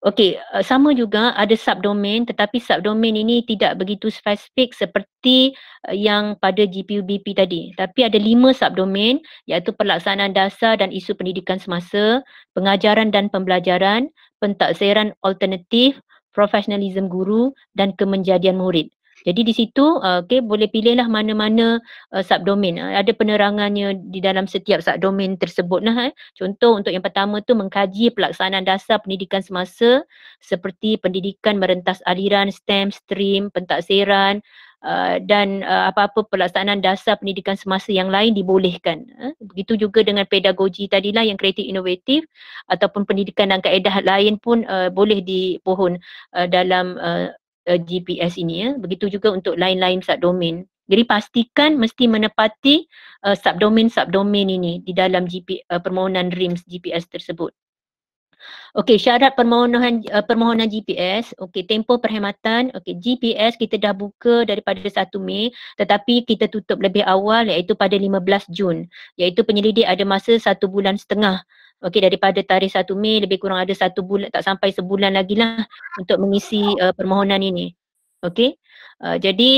Okey, sama juga ada subdomain tetapi subdomain ini tidak begitu spesifik seperti yang pada GPUBP tadi. Tapi ada 5 subdomain iaitu pelaksanaan dasar dan isu pendidikan semasa, pengajaran dan pembelajaran, pentaksiran alternatif, profesionalisme guru dan kemenjadian murid. Jadi di situ boleh pilihlah mana-mana subdomain. Ada penerangannya di dalam setiap subdomain tersebut lah. Contoh untuk yang pertama tu mengkaji pelaksanaan dasar pendidikan semasa seperti pendidikan merentas aliran STEM, stream, pentaksiran dan apa-apa pelaksanaan dasar pendidikan semasa yang lain dibolehkan. Begitu juga dengan pedagogi tadilah yang kreatif inovatif ataupun pendidikan dan kaedah lain pun boleh dipohon dalam GPS ini. Begitu juga untuk lain-lain subdomain. Jadi pastikan mesti menepati subdomain-subdomain ini di dalam permohonan RIMS GPS tersebut. Okey, syarat permohonan GPS. Okey, tempoh perkhidmatan. Okey, GPS kita dah buka daripada 1 Mei tetapi kita tutup lebih awal iaitu pada 15 Jun. Iaitu penyelidik ada masa 1 bulan setengah. Okey, daripada tarikh 1 Mei lebih kurang ada 1 bulan, tak sampai sebulan lagi lah untuk mengisi permohonan ini. Okey, jadi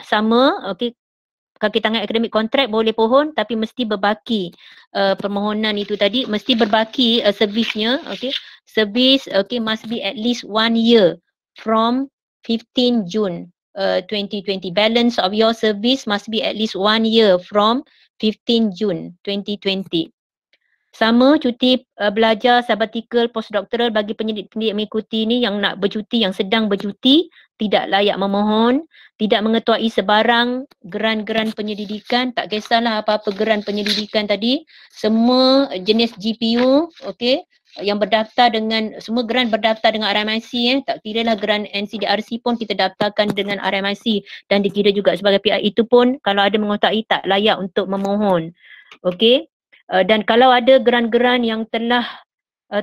sama, okey, kaki tangan akademik kontrak boleh pohon tapi mesti berbaki permohonan itu tadi, mesti berbaki servisnya. Okey, servis must be at least 1 year from 15 June 2020. Balance of your service must be at least 1 year from 15 June 2020. Sama cuti belajar sabbatical postdoctoral bagi penyidik-penyidik mengikuti ini yang nak bercuti, yang sedang bercuti, tidak layak memohon, tidak mengetuai sebarang geran-geran penyelidikan, tak kisahlah apa-apa geran penyelidikan tadi, semua jenis GPU, okey, yang berdaftar dengan, semua geran berdaftar dengan RMIC, tak kiralah geran NCDRC pun kita daftarkan dengan RMIC dan dikira juga sebagai PI, itu pun kalau ada mengetuai tak layak untuk memohon. Okey. Dan kalau ada geran-geran yang telah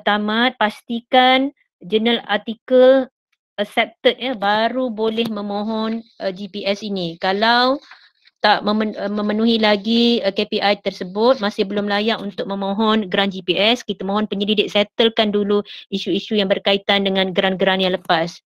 tamat, pastikan jurnal artikel accepted baru boleh memohon GPS ini. Kalau tak memenuhi lagi KPI tersebut, masih belum layak untuk memohon geran GPS, kita mohon penyelidik settlekan dulu isu-isu yang berkaitan dengan geran-geran yang lepas.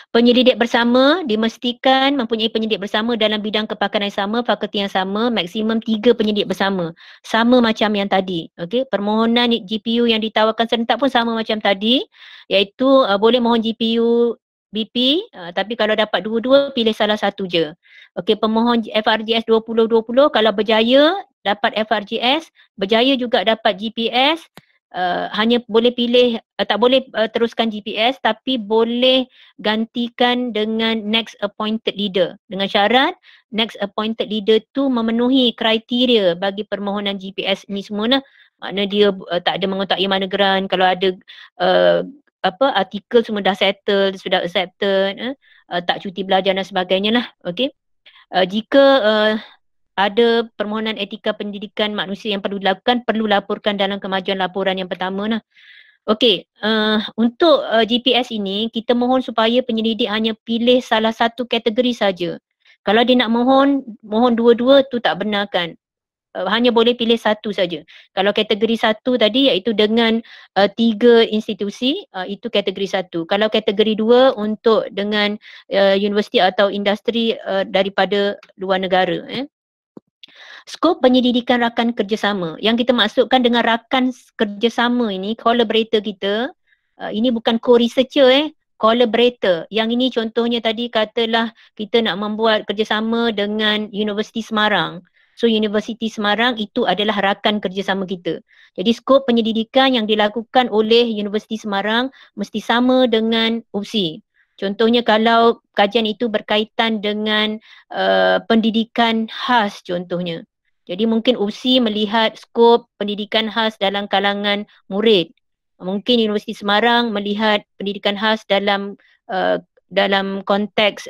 Penyelidik bersama dimestikan mempunyai penyelidik bersama dalam bidang kepakaran yang sama, fakulti yang sama, maksimum 3 penyelidik bersama. Sama macam yang tadi. Okey, permohonan GPU yang ditawarkan serentak pun sama macam tadi, iaitu boleh mohon GPU BP, tapi kalau dapat dua-dua pilih salah satu je. Okey, pemohon FRGS 2020 kalau berjaya dapat FRGS, berjaya juga dapat GPS, hanya boleh pilih, tak boleh teruskan GPS tapi boleh gantikan dengan next appointed leader dengan syarat next appointed leader tu memenuhi kriteria bagi permohonan GPS ni semua lah. Makna dia tak ada mengetahui mana geran, kalau ada artikel semua dah settle, sudah accepted, tak cuti belajar dan sebagainya lah. Okey. Jika ada permohonan etika pendidikan manusia yang perlu dilakukan, perlu laporkan dalam kemajuan laporan yang pertama lah. Okey, untuk GPS ini kita mohon supaya penyelidik hanya pilih salah satu kategori saja. Kalau dia nak mohon dua-dua tu tak benarkan. Hanya boleh pilih satu saja. Kalau kategori 1 tadi iaitu dengan 3 institusi, itu kategori 1. Kalau kategori 2 untuk dengan universiti atau industri daripada luar negara. Skop penyelidikan rakan kerjasama. Yang kita maksudkan dengan rakan kerjasama ini, collaborator kita, ini bukan co-researcher collaborator. Yang ini contohnya tadi katalah kita nak membuat kerjasama dengan Universiti Semarang. So Universiti Semarang itu adalah rakan kerjasama kita. Jadi skop penyelidikan yang dilakukan oleh Universiti Semarang mesti sama dengan UPSI. Contohnya kalau kajian itu berkaitan dengan pendidikan khas contohnya. Jadi mungkin UPSI melihat skop pendidikan khas dalam kalangan murid. Mungkin Universiti Semarang melihat pendidikan khas dalam konteks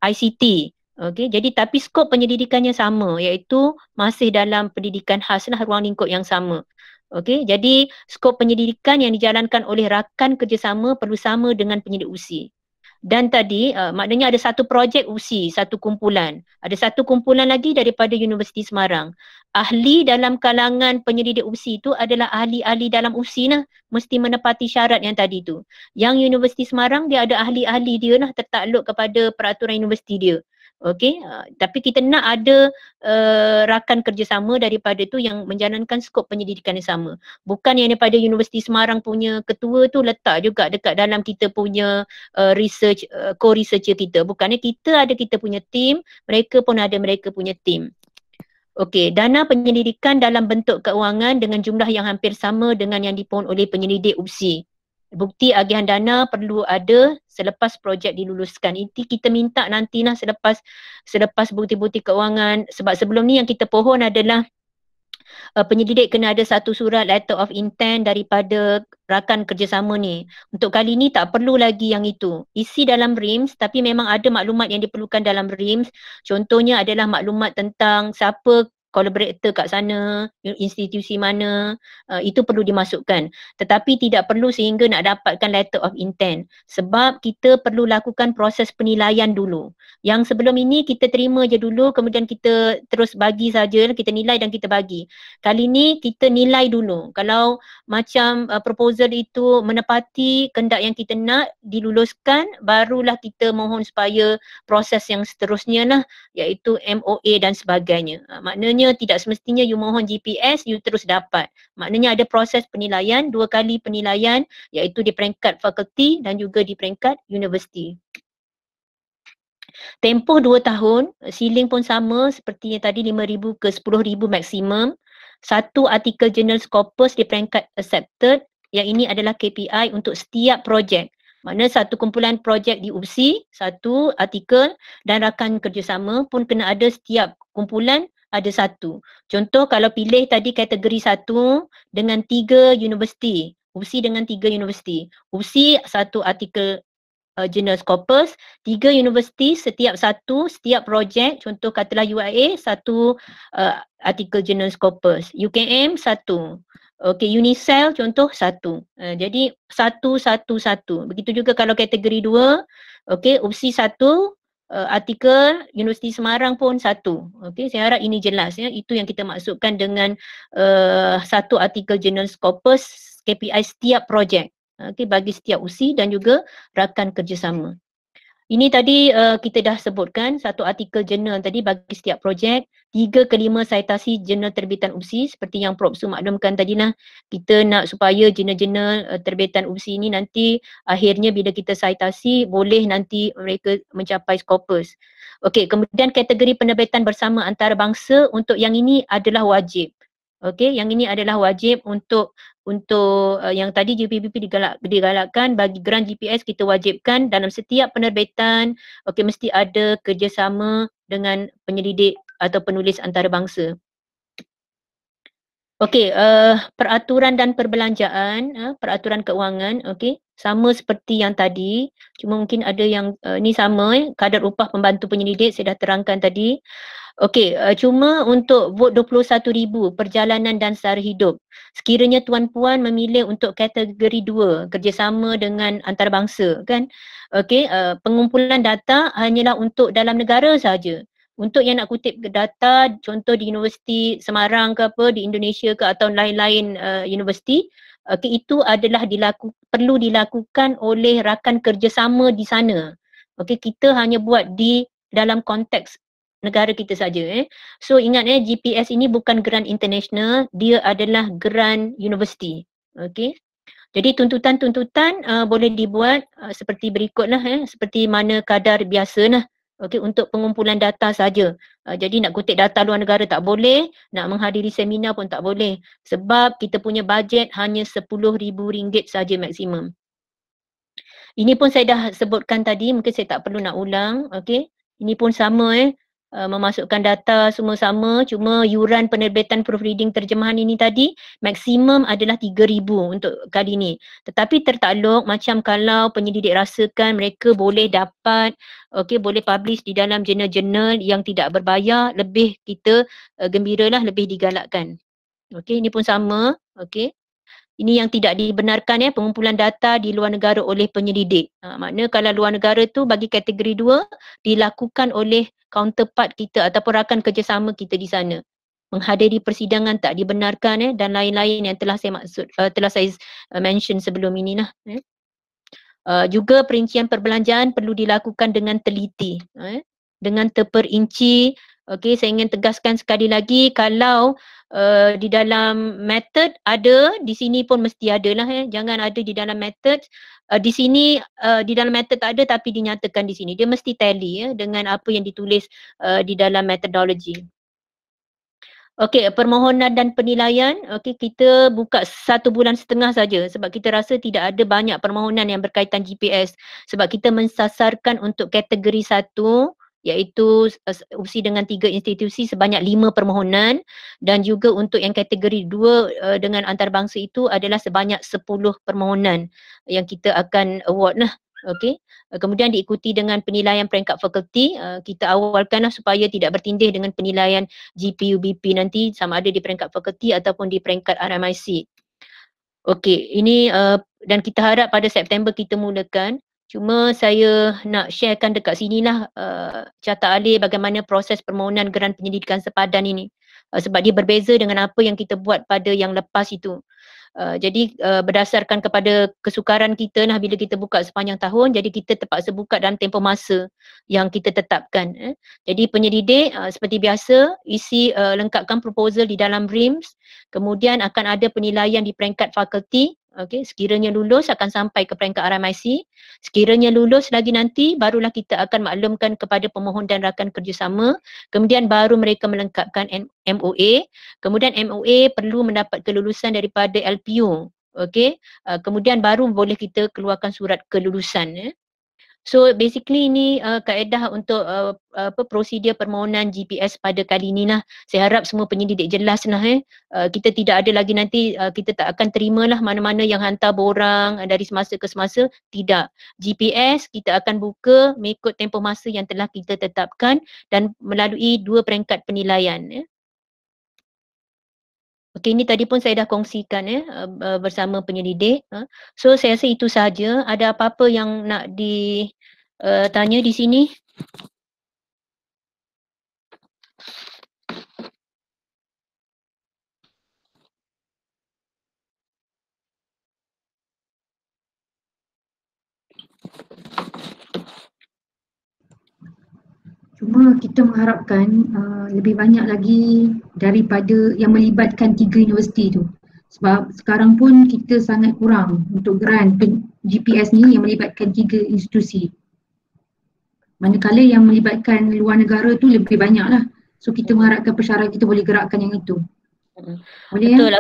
ICT. Okey, jadi tapi skop penyelidikannya sama iaitu masih dalam pendidikan khas lah, ruang lingkup yang sama. Okey, jadi skop penyelidikan yang dijalankan oleh rakan kerjasama perlu sama dengan penyelidik UPSI. Dan tadi maknanya ada satu projek UPSI, satu kumpulan. Ada satu kumpulan lagi daripada Universiti Semarang. Ahli dalam kalangan penyelidik UPSI itu adalah ahli-ahli dalam UPSI lah. Mesti menepati syarat yang tadi tu. Yang Universiti Semarang dia ada ahli-ahli dia lah tertakluk kepada peraturan universiti dia. Okey, tapi kita nak ada rakan kerjasama daripada tu yang menjalankan skop penyelidikan yang sama. Bukan yang daripada Universiti Semarang punya ketua tu letak juga dekat dalam kita punya research, co-researcher kita. Bukannya kita ada kita punya team, mereka pun ada mereka punya team. Okey, dana penyelidikan dalam bentuk keuangan dengan jumlah yang hampir sama dengan yang dipohon oleh penyelidik UPSI. Bukti agihan dana perlu ada selepas projek diluluskan. Itu kita minta nantilah selepas bukti-bukti keuangan. Sebab sebelum ni yang kita pohon adalah penyelidik kena ada satu surat letter of intent daripada rakan kerjasama ni. Untuk kali ni tak perlu lagi yang itu. Isi dalam RIMS tapi memang ada maklumat yang diperlukan dalam RIMS. Contohnya adalah maklumat tentang siapa collaborator kat sana, institusi mana, itu perlu dimasukkan. Tetapi tidak perlu sehingga nak dapatkan letter of intent. Sebab kita perlu lakukan proses penilaian dulu. Yang sebelum ini kita terima je dulu, kemudian kita terus bagi saja, kita nilai dan kita bagi. Kali ni kita nilai dulu. Kalau macam proposal itu menepati kehendak yang kita nak diluluskan, barulah kita mohon supaya proses yang seterusnya lah, iaitu MOA dan sebagainya. Maknanya tidak semestinya you mohon GPS, you terus dapat. Maknanya ada proses penilaian, 2 kali penilaian iaitu di peringkat fakulti dan juga di peringkat universiti. Tempoh 2 tahun, ceiling pun sama seperti yang tadi 5,000 ke 10,000 maksimum. 1 artikel jurnal Scopus di peringkat accepted, yang ini adalah KPI untuk setiap projek. Maknanya satu kumpulan projek di UPSI, 1 artikel dan rakan kerjasama pun kena ada setiap kumpulan ada 1. Contoh kalau pilih tadi kategori 1 dengan 3 universiti, UPSI dengan 3 universiti. UPSI 1 artikel jurnal Scopus, 3 universiti setiap 1, setiap projek, contoh katalah UIA 1 artikel jurnal Scopus, UKM 1. Okey, Unicell contoh 1. Jadi 1. Begitu juga kalau kategori 2, okey, UPSI 1 artikel, Universiti Semarang pun 1. Okey, saya harap ini jelas ya. Itu yang kita maksudkan dengan 1 artikel jurnal Scopus KPI setiap projek. Okey, bagi setiap UPSI dan juga rakan kerjasama. Ini tadi kita dah sebutkan 1 artikel jurnal tadi bagi setiap projek, 3 ke 5 citasi jurnal terbitan UPSI seperti yang Prof Su maklumkan tadilah. Kita nak supaya jurnal-jurnal terbitan UPSI ini nanti akhirnya bila kita citasi boleh nanti mereka mencapai Scopus. Okey, kemudian kategori penerbitan bersama antarabangsa untuk yang ini adalah wajib. Okey, yang ini adalah wajib untuk yang tadi JPBP digalakkan bagi grant GPS kita wajibkan dalam setiap penerbitan, okey, mesti ada kerjasama dengan penyelidik atau penulis antarabangsa. Okey, peraturan dan perbelanjaan, peraturan keuangan, okey, sama seperti yang tadi. Cuma mungkin ada yang ni sama, kadar upah pembantu penyelidik saya dah terangkan tadi. Okey, cuma untuk vot 21,000 perjalanan dan sara hidup. Sekiranya tuan-puan memilih untuk kategori 2, kerjasama dengan antarabangsa kan. Okey, pengumpulan data hanyalah untuk dalam negara saja. Untuk yang nak kutip data, contoh di Universiti Semarang ke apa, di Indonesia ke atau lain-lain universiti, itu adalah perlu dilakukan oleh rakan kerjasama di sana. Okey, kita hanya buat di dalam konteks negara kita saja. So ingat GPS ini bukan grant international, dia adalah grant universiti. Okey. Jadi tuntutan-tuntutan boleh dibuat seperti berikutlah, seperti mana kadar biasa lah. Okey, untuk pengumpulan data saja. Jadi nak kutip data luar negara tak boleh, nak menghadiri seminar pun tak boleh. Sebab kita punya bajet hanya RM10,000 saja maksimum. Ini pun saya dah sebutkan tadi, mungkin saya tak perlu nak ulang. Okey, ini pun sama memasukkan data semua sama, cuma yuran penerbitan proofreading terjemahan ini tadi maksimum adalah RM3,000 untuk kali ini. Tetapi tertakluk macam kalau penyelidik rasakan mereka boleh dapat, okey, boleh publish di dalam jurnal-jurnal yang tidak berbayar, lebih kita gembiralah, lebih digalakkan. Okey, ini pun sama, okey. Ini yang tidak dibenarkan pengumpulan data di luar negara oleh penyelidik. Makna kalau luar negara tu bagi kategori 2 dilakukan oleh counterpart kita ataupun rakan kerjasama kita di sana. Menghadiri persidangan tak dibenarkan dan lain-lain yang telah saya mention sebelum ini lah. Juga perincian perbelanjaan perlu dilakukan dengan teliti, dengan terperinci. Okey, saya ingin tegaskan sekali lagi, kalau di dalam method ada, di sini pun mesti ada lah. Jangan ada di dalam method, di sini di dalam method tak ada tapi dinyatakan di sini. Dia mesti tally dengan apa yang ditulis di dalam methodology. Okey, permohonan dan penilaian, okey, kita buka 1,5 bulan saja sebab kita rasa tidak ada banyak permohonan yang berkaitan GPS sebab kita mensasarkan untuk kategori 1 iaitu usi dengan 3 institusi sebanyak 5 permohonan dan juga untuk yang kategori 2 dengan antarabangsa itu adalah sebanyak 10 permohonan yang kita akan award lah. Okey. Kemudian diikuti dengan penilaian peringkat fakulti. Kita awalkanlah supaya tidak bertindih dengan penilaian GPUBP nanti sama ada di peringkat fakulti ataupun di peringkat RMIC. Okey, ini dan kita harap pada September kita mulakan. Cuma saya nak sharekan dekat sinilah carta alih bagaimana proses permohonan geran penyelidikan sepadan ini. Sebab dia berbeza dengan apa yang kita buat pada yang lepas itu. Jadi berdasarkan kepada kesukaran kita lah bila kita buka sepanjang tahun, jadi kita terpaksa buka dalam tempoh masa yang kita tetapkan. Jadi penyelidik seperti biasa isi lengkapkan proposal di dalam RIMS, kemudian akan ada penilaian di peringkat fakulti. Okey, sekiranya lulus akan sampai ke peringkat RMIC. Sekiranya lulus lagi nanti barulah kita akan maklumkan kepada pemohon dan rakan kerjasama. Kemudian baru mereka melengkapkan MOA. Kemudian MOA perlu mendapat kelulusan daripada LPU. Okey, kemudian baru boleh kita keluarkan surat kelulusan. So basically ini kaedah untuk prosedur permohonan GPS pada kali ini lah. Saya harap semua penyelidik jelas lah. Kita tidak ada lagi nanti, kita tak akan terimalah mana-mana yang hantar borang dari semasa ke semasa. Tidak. GPS kita akan buka mengikut tempoh masa yang telah kita tetapkan dan melalui 2 peringkat penilaian. Okey, ini tadi pun saya dah kongsikan bersama penyelidik. So saya rasa itu sahaja. Ada apa-apa yang nak ditanya di sini? Cuma kita mengharapkan lebih banyak lagi daripada yang melibatkan 3 universiti tu. Sebab sekarang pun kita sangat kurang untuk grant GPS ni yang melibatkan 3 institusi. Manakala yang melibatkan luar negara tu lebih banyak lah. So kita mengharapkan pesara kita boleh gerakkan yang itu. Boleh Betul ya?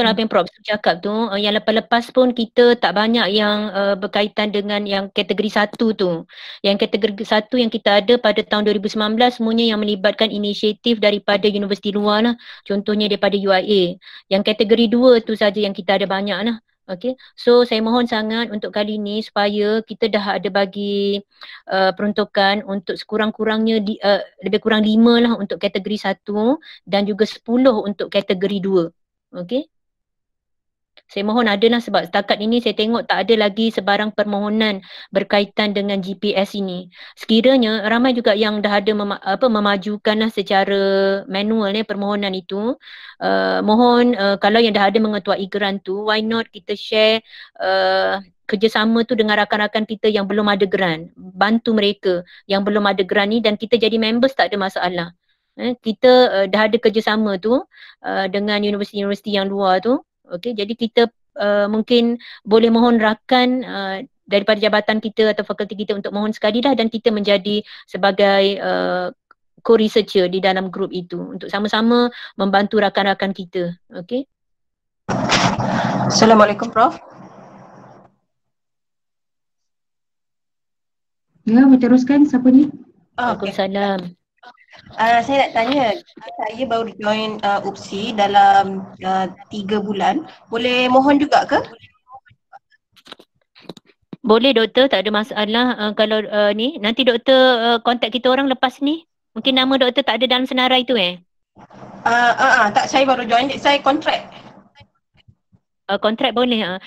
apa yang Prof cakap tu. Yang lepas-lepas pun kita tak banyak yang berkaitan dengan yang kategori 1 tu. Yang kategori 1 yang kita ada pada tahun 2019 semuanya yang melibatkan inisiatif daripada universiti luar lah. Contohnya daripada UIA. Yang kategori 2 tu saja yang kita ada banyak lah. Okay, so saya mohon sangat untuk kali ni supaya kita dah ada bagi peruntukan untuk sekurang-kurangnya lebih kurang 5 lah untuk kategori 1 dan juga 10 untuk kategori 2. Okey. Saya mohon adalah sebab setakat ini saya tengok tak ada lagi sebarang permohonan berkaitan dengan GPS ini. Sekiranya ramai juga yang dah ada memajukanlah secara manual permohonan itu. Mohon kalau yang dah ada mengetuai grant tu, why not kita share kerjasama tu dengan rakan-rakan kita yang belum ada grant. Bantu mereka yang belum ada grant ni dan kita jadi members tak ada masalah. Kita dah ada kerjasama tu dengan universiti-universiti yang luar tu. Okey, jadi kita mungkin boleh mohon rakan daripada jabatan kita atau fakulti kita untuk mohon sekali dah dan kita menjadi sebagai co-researcher di dalam grup itu untuk sama-sama membantu rakan-rakan kita. Okey. Assalamualaikum Prof. Ya, berteruskan siapa ni? Waalaikumsalam. Saya nak tanya, saya baru join UPSI dalam 3 bulan. Boleh mohon juga ke? Boleh doktor, tak ada masalah. Kalau ni, nanti doktor kontak kita orang lepas ni. Mungkin nama doktor tak ada dalam senarai tu Tak, saya baru join, saya kontrak. Kontrak boleh.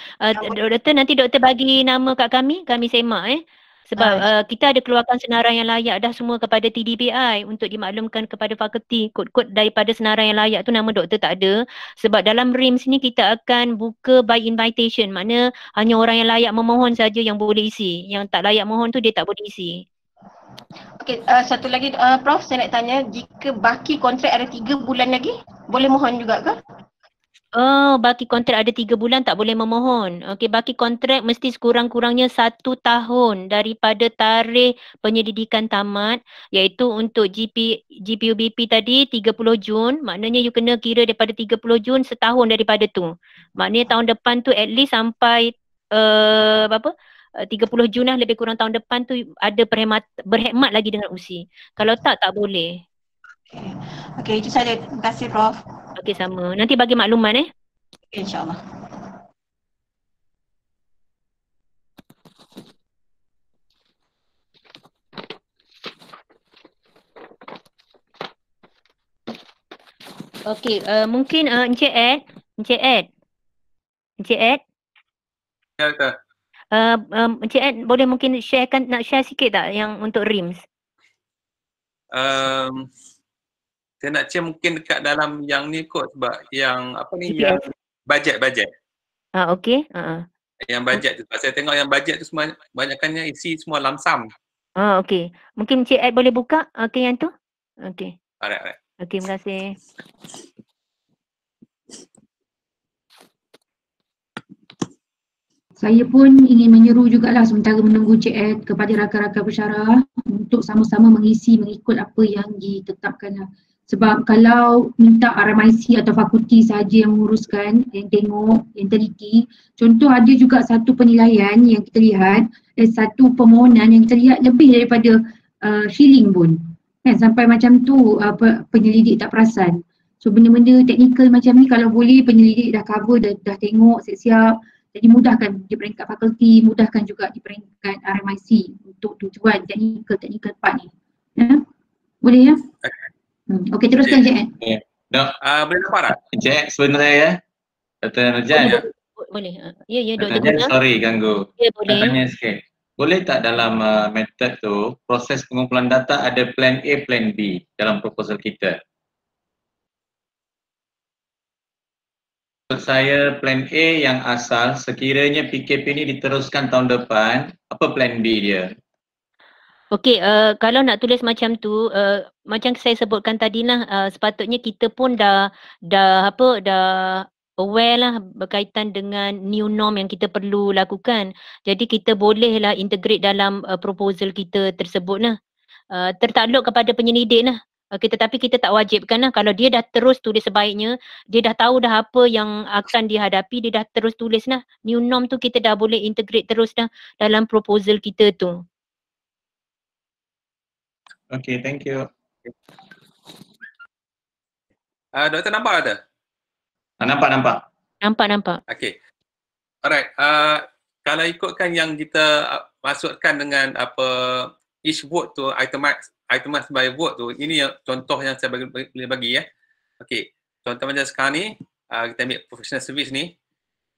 Doktor, nanti doktor bagi nama kat kami semak Sebab kita ada keluarkan senarai yang layak dah semua kepada TDBI untuk dimaklumkan kepada fakulti. Kod-kod daripada senarai yang layak tu nama doktor tak ada. Sebab dalam RIMS ni kita akan buka by invitation. Maknanya hanya orang yang layak memohon saja yang boleh isi. Yang tak layak mohon tu dia tak boleh isi. Okey, satu lagi Prof, saya nak tanya, jika baki kontrak ada 3 bulan lagi, boleh mohon juga ke? Baki kontrak ada 3 bulan tak boleh memohon. Okey, baki kontrak mesti sekurang-kurangnya 1 tahun daripada tarikh penyelidikan tamat, iaitu untuk GPUBP tadi 30 Jun, maknanya you kena kira daripada 30 Jun setahun daripada tu. Maknanya tahun depan tu at least sampai 30 Jun lah, lebih kurang tahun depan tu ada berkhidmat lagi dengan USI. Kalau tak boleh. Okey, itu saja. Terima kasih Prof. Okey, sama. Nanti bagi makluman InsyaAllah. Okey, mungkin Encik Ed. Ya ke? Encik Ed boleh mungkin nak share sikit tak yang untuk RIMS? Saya nak share mungkin dekat dalam yang ni kot, sebab yang apa ni, GPS. yang bajet. Okey. Yang bajet tu, sebab saya tengok yang bajet tu semua banyakkannya isi semua lamsam. Okey. Mungkin Encik Ed boleh buka yang tu? Okey. Alright. Okey, terima kasih. Saya pun ingin menyeru jugalah sementara menunggu Cik Ed kepada rakan-rakan pensyarah untuk sama-sama mengikut apa yang ditetapkan lah. Sebab kalau minta RMIC atau fakulti sahaja yang menguruskan, yang tengok, yang teliti, contoh ada juga satu penilaian yang kita lihat, satu permohonan yang kita lihat lebih daripada shilling pun. Kan, sampai macam tu penyelidik tak perasan. So benda-benda teknikal macam ni kalau boleh penyelidik dah cover, dah tengok siap-siap, jadi mudahkan di peringkat fakulti, mudahkan juga di peringkat RMIC untuk tujuan teknikal part ni. Ya? Boleh ya? Okey, teruskan Cik Ed. Boleh nampak tak? Cik, sebenarnya Dr. Narjan. Boleh. Ya, Dr. doktor Narjan, sorry ganggu. Ya, boleh. Nak tanya sikit. Boleh tak dalam method tu, proses pengumpulan data ada plan A, plan B dalam proposal kita? Menurut saya plan A yang asal, sekiranya PKP ni diteruskan tahun depan, apa plan B dia? Okey, kalau nak tulis macam tu, macam saya sebutkan tadi lah, sepatutnya kita pun dah aware lah berkaitan dengan new norm yang kita perlu lakukan. Jadi kita bolehlah integrate dalam proposal kita tersebut lah. Tertakluk kepada penyelidik lah. Okay, tetapi kita tak wajibkan lah. Kalau dia dah terus tulis sebaiknya, dia dah tahu dah apa yang akan dihadapi, dia dah terus tulis lah. New norm tu kita dah boleh integrate terus dah dalam proposal kita tu. Okay, thank you. Doktor nampak ada? Nampak. Nampak. Okay. Alright. Kalau ikutkan yang kita masukkan dengan apa each vote tu itemized by vote tu, ini yang contoh yang saya bagi ya. Okey, contoh macam sekarang ni, kita ambil professional service ni,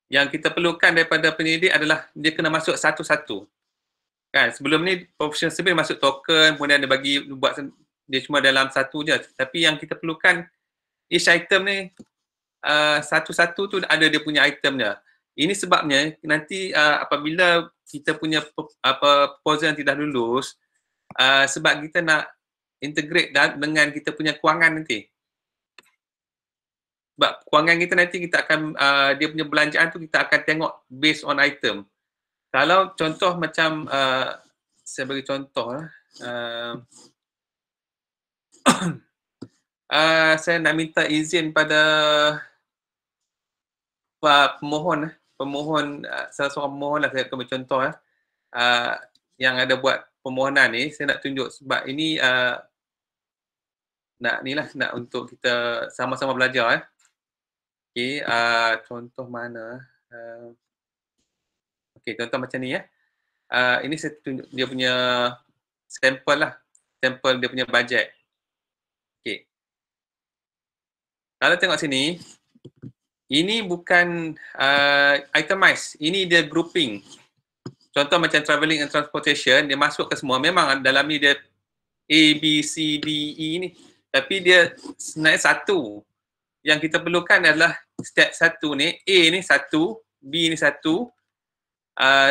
yang kita perlukan daripada penyelidik adalah dia kena masuk satu-satu. Kan, sebelum ni professional service masuk token, kemudian dia bagi buat dia cuma dalam satu je. Tapi yang kita perlukan each item ni satu-satu tu ada dia punya itemnya. Ini sebabnya nanti apabila kita punya proposal yang tidak lulus, sebab kita nak integrate dengan kita punya kewangan nanti. Sebab kewangan kita nanti kita akan, dia punya belanjaan tu kita akan tengok based on item. Kalau contoh macam, saya bagi contoh lah. Saya nak minta izin pada pemohon, salah seorang pemohon lah, saya akan beri contoh lah. Yang ada buat permohonan ni, saya nak tunjuk sebab ini nak untuk kita sama-sama belajar. Okey, contoh mana? Okey, contoh macam ni ya. Ini saya tunjuk dia punya sampel lah, sampel dia punya bajet. Okey. Kalau tengok sini, ini bukan itemized, ini dia grouping. Contoh macam travelling and transportation, dia masuk ke semua. Memang dalam ni dia A, B, C, D, E ni. Tapi dia sebenarnya satu. Yang kita perlukan adalah step satu ni, A ni satu, B ni satu,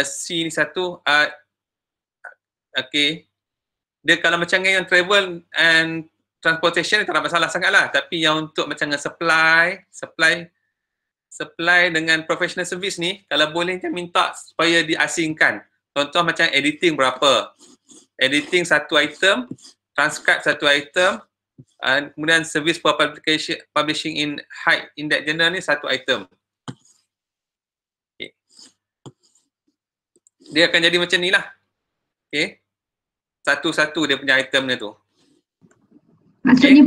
C ni satu. Okay. Dia kalau macam yang travel and transportation tak ada masalah sangat lah. Tapi yang untuk macam supply dengan professional service ni, kalau boleh dia minta supaya diasingkan. Contoh macam editing berapa? Editing satu item, transcribe satu item, kemudian service for publishing in height index journal ni satu item. Okay. Dia akan jadi macam ni lah. Okay. Satu-satu dia punya itemnya tu. Maksudnya,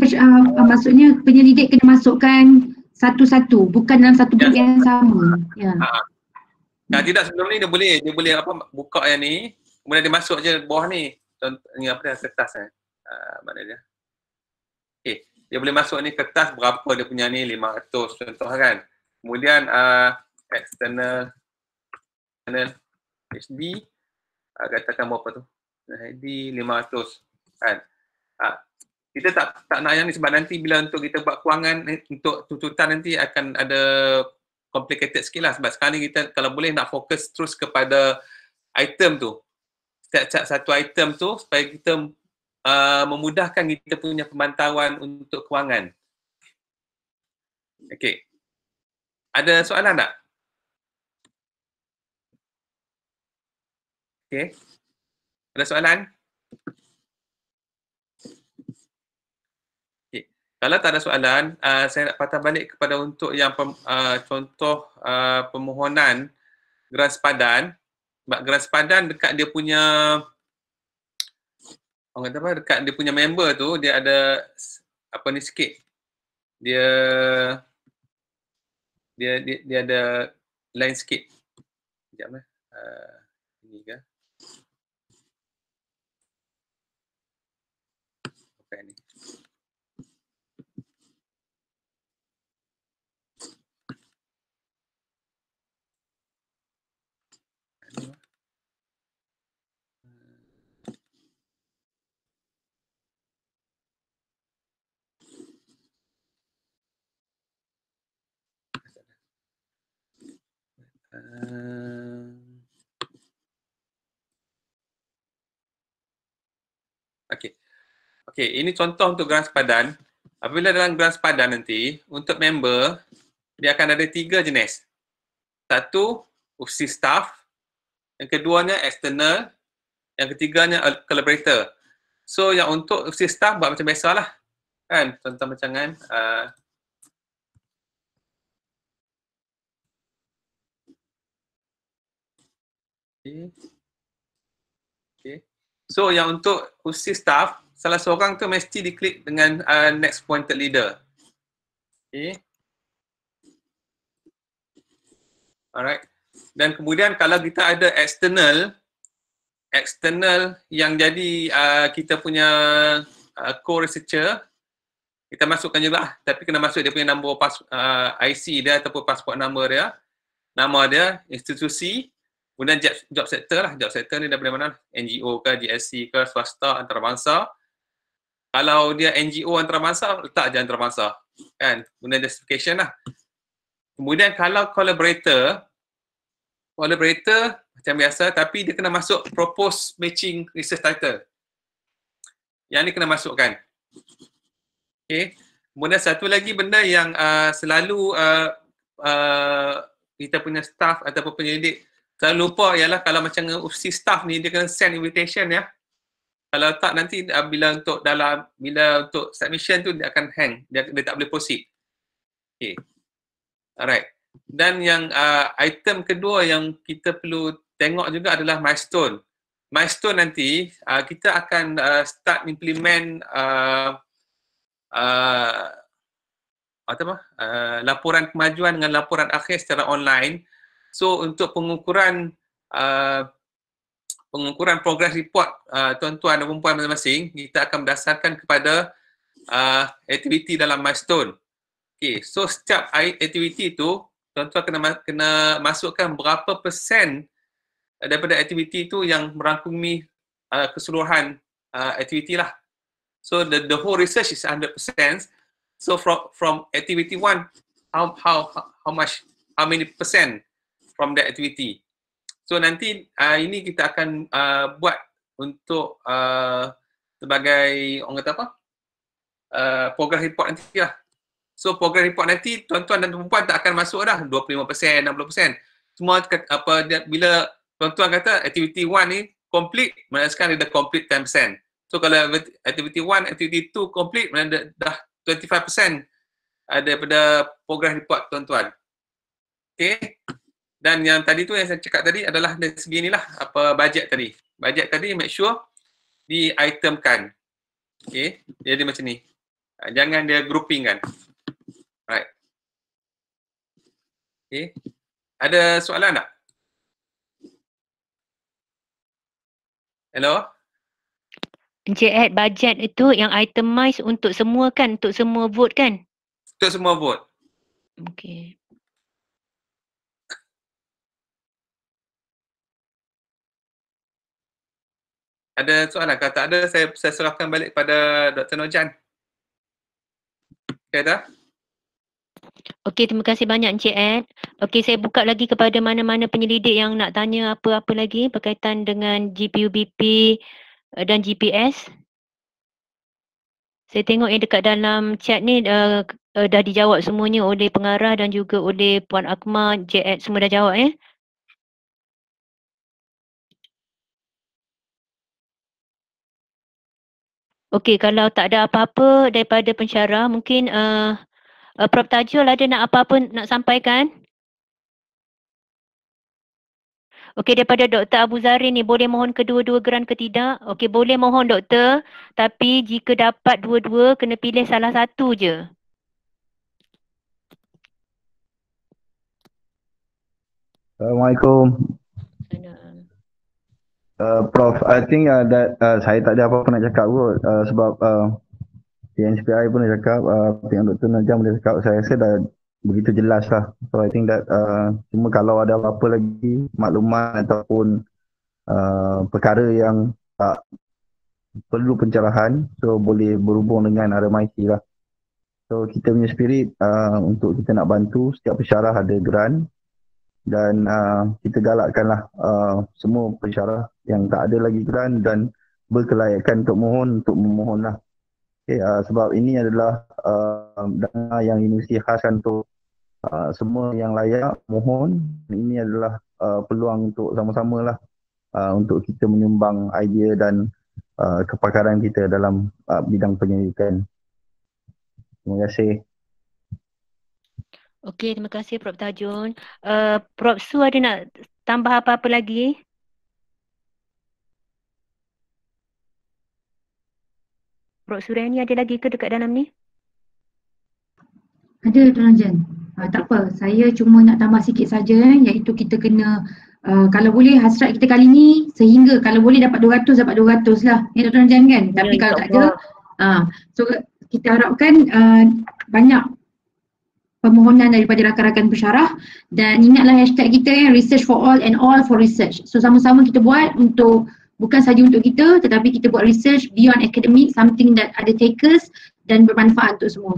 maksudnya penyelidik kena masukkan satu-satu, bukan dalam satu grup yang sama. Ya. Tidak, sebelum ni dia boleh apa buka yang ni, kemudian dia masuk je bawah ni. Contoh ni apa dia, kertas mana dia? Okey, dia boleh masuk ni kertas berapa dia punya ni, 500 contoh kan. Kemudian external HD katakan berapa tu? HD 500 kan. Kita tak nak yang ni sebab nanti bila untuk kita buat kewangan untuk tuntutan nanti akan ada complicated sikit lah. Sebab sekarang ni kita kalau boleh nak fokus terus kepada item tu. Satu item tu supaya kita memudahkan kita punya pemantauan untuk kewangan. Okey. Ada soalan tak? Okey. Ada soalan? Kalau tak ada soalan, saya nak patah balik kepada untuk yang contoh permohonan geran sepadan. Sebab geran sepadan dekat dia punya, orang kata apa, dekat dia punya member tu, dia ada apa ni sikit. Dia ada line sikit. Sekejap ini ke? Apa ni? Okey, ini contoh untuk geran sepadan. Apabila dalam geran sepadan nanti, untuk member, dia akan ada 3 jenis. Satu, UFSI staff. Yang keduanya, external. Yang ketiganya, collaborator. So, yang untuk UFSI staff buat macam biasalah. kan, tuan-tuan macam kan. Okay. So yang untuk kursi staff, salah seorang tu mesti diklik dengan next pointed leader. Okay. Alright. Dan kemudian kalau kita ada external yang jadi kita punya co-researcher, kita masukkan juga lah. Tapi kena masuk dia punya nombor IC dia ataupun passport number dia, nama dia, institusi, kemudian job sector lah. Job sector ni daripada mana? NGO ke, GSC ke, swasta, antarabangsa. Kalau dia NGO antarabangsa, letak je antarabangsa. Kan? Kemudian justification lah. Kemudian kalau collaborator macam biasa, tapi dia kena masuk propose matching research title. Yang ni kena masukkan. Okay. Kemudian satu lagi benda yang selalu kita punya staff ataupun penyelidik selalu lupa ialah kalau macam si staff ni dia kena send invitation ya. Kalau tak nanti bila untuk submission tu dia akan hang, dia tak boleh proceed. Okay. Alright. Dan yang item kedua yang kita perlu tengok juga adalah milestone. Milestone nanti kita akan start implement laporan kemajuan dengan laporan akhir secara online. So untuk pengukuran progress report tuan-tuan dan puan masing-masing, kita akan berdasarkan kepada aktiviti dalam milestone. Okay, so setiap aktiviti itu tuan-tuan kena masukkan berapa persen daripada aktiviti itu yang merangkumi keseluruhan aktiviti lah. So the whole research is 100%. So from activity 1, how many percent from that activity? So nanti ini kita akan buat untuk sebagai orang kata apa? Progress report nanti lah. So progress report nanti tuan-tuan dan perempuan tak akan masuk dah 25%, 60%. Semua bila tuan-tuan kata activity 1 ni complete, maknanya sekarang dia dah complete 10%. So kalau activity 1, activity 2 complete, maknanya dah 25% daripada progress report tuan-tuan. Okay. Dan yang tadi tu yang saya cakap tadi adalah dari segi inilah apa bajet tadi. Bajet tadi make sure di-itemkan. Okay. Jadi macam ni. Jangan dia grouping kan. Right. Okay. Ada soalan tak? Hello? Encik Ed, bajet itu yang itemize untuk semua kan? Untuk semua vote kan? Untuk semua vote. Okay. Ada soalan? Kalau tak ada, saya serahkan balik pada Dr. Nojan. Okay dah? Okey, terima kasih banyak Encik Ed. Okey, saya buka lagi kepada mana-mana penyelidik yang nak tanya apa-apa lagi berkaitan dengan GPUBP dan GPS. Saya tengok yang dekat dalam chat ni dah dijawab semuanya oleh pengarah dan juga oleh Puan Akmal, Encik Ed semua dah jawab ya. Okey, kalau tak ada apa-apa daripada pensyarah, mungkin Prof Tajul ada nak apa-apa nak sampaikan? Okey, daripada Dr. Abu Zahrin ni, boleh mohon kedua-dua geran ke tidak? Okey, boleh mohon doktor. Tapi jika dapat dua-dua, kena pilih salah satu je. Assalamualaikum. Prof, I think that saya tak ada apa-apa nak cakap kot sebab TNCPI pun dah cakap, pihak Dr. Najam dah cakap, saya rasa dah begitu jelas lah. So I think that cuma kalau ada apa-apa lagi maklumat ataupun perkara yang tak perlu pencerahan, so boleh berhubung dengan RMIT lah. So kita punya spirit untuk kita nak bantu setiap pensyarah ada grant dan kita galakkanlah semua pensyarah yang tak ada lagi grant dan berkelayakan untuk memohon lah. Okay, sebab ini adalah dana yang universiti khaskan untuk semua yang layak mohon. Ini adalah peluang untuk sama-sama lah untuk kita menyumbang idea dan kepakaran kita dalam bidang penyelidikan. Terima kasih. Okey, terima kasih Prof Tajun. Prof Su ada nak tambah apa-apa lagi? Prof Suryani ada lagi ke dekat dalam ni? Ada Tuan Jen. Tak apa, saya cuma nak tambah sikit saja iaitu kita kena kalau boleh hasrat kita kali ni sehingga kalau boleh dapat 200 dapat 200 lah. Ya Tuan Jen kan? Tapi kalau tak ada so kita harapkan banyak permohonan daripada rakan-rakan pensyarah dan ingatlah hashtag kita research for all and all for research. So sama-sama kita buat untuk bukan saja untuk kita tetapi kita buat research beyond academic, something that ada takers dan bermanfaat untuk semua.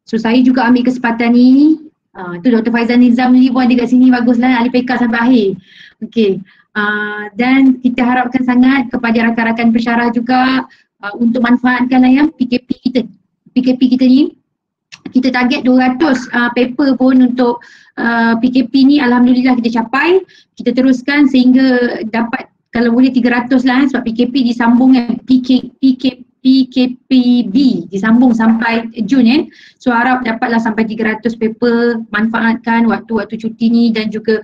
So saya juga ambil kesempatan ni, tu Dr. Faizal Nizam ni pun ada kat sini, baguslah ahli PK sampai akhir. Okey, dan kita harapkan sangat kepada rakan-rakan pensyarah juga untuk manfaatkanlah yang PKP kita ni. Kita target 200 paper pun untuk PKP ni, alhamdulillah kita capai. Kita teruskan sehingga dapat kalau boleh 300 lah sebab PKP disambung PKPB disambung sampai Jun So harap dapatlah sampai 300 paper, manfaatkan waktu-waktu cuti ni dan juga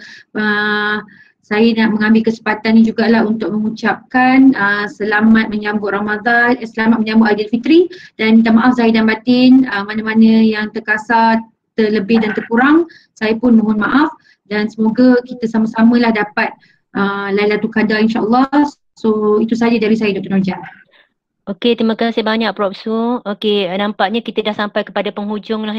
saya nak mengambil kesempatan ni jugalah untuk mengucapkan selamat menyambut Ramadan, selamat menyambut Aidilfitri dan minta maaf zahir dan batin mana-mana yang terkasar, terlebih dan terkurang, saya pun mohon maaf dan semoga kita sama-samalah dapat Lailatul Qadar insya-Allah. So itu saja dari saya Dr. Nurjan. Okey, terima kasih banyak Prof Su. Okey, nampaknya kita dah sampai kepada penghujung lah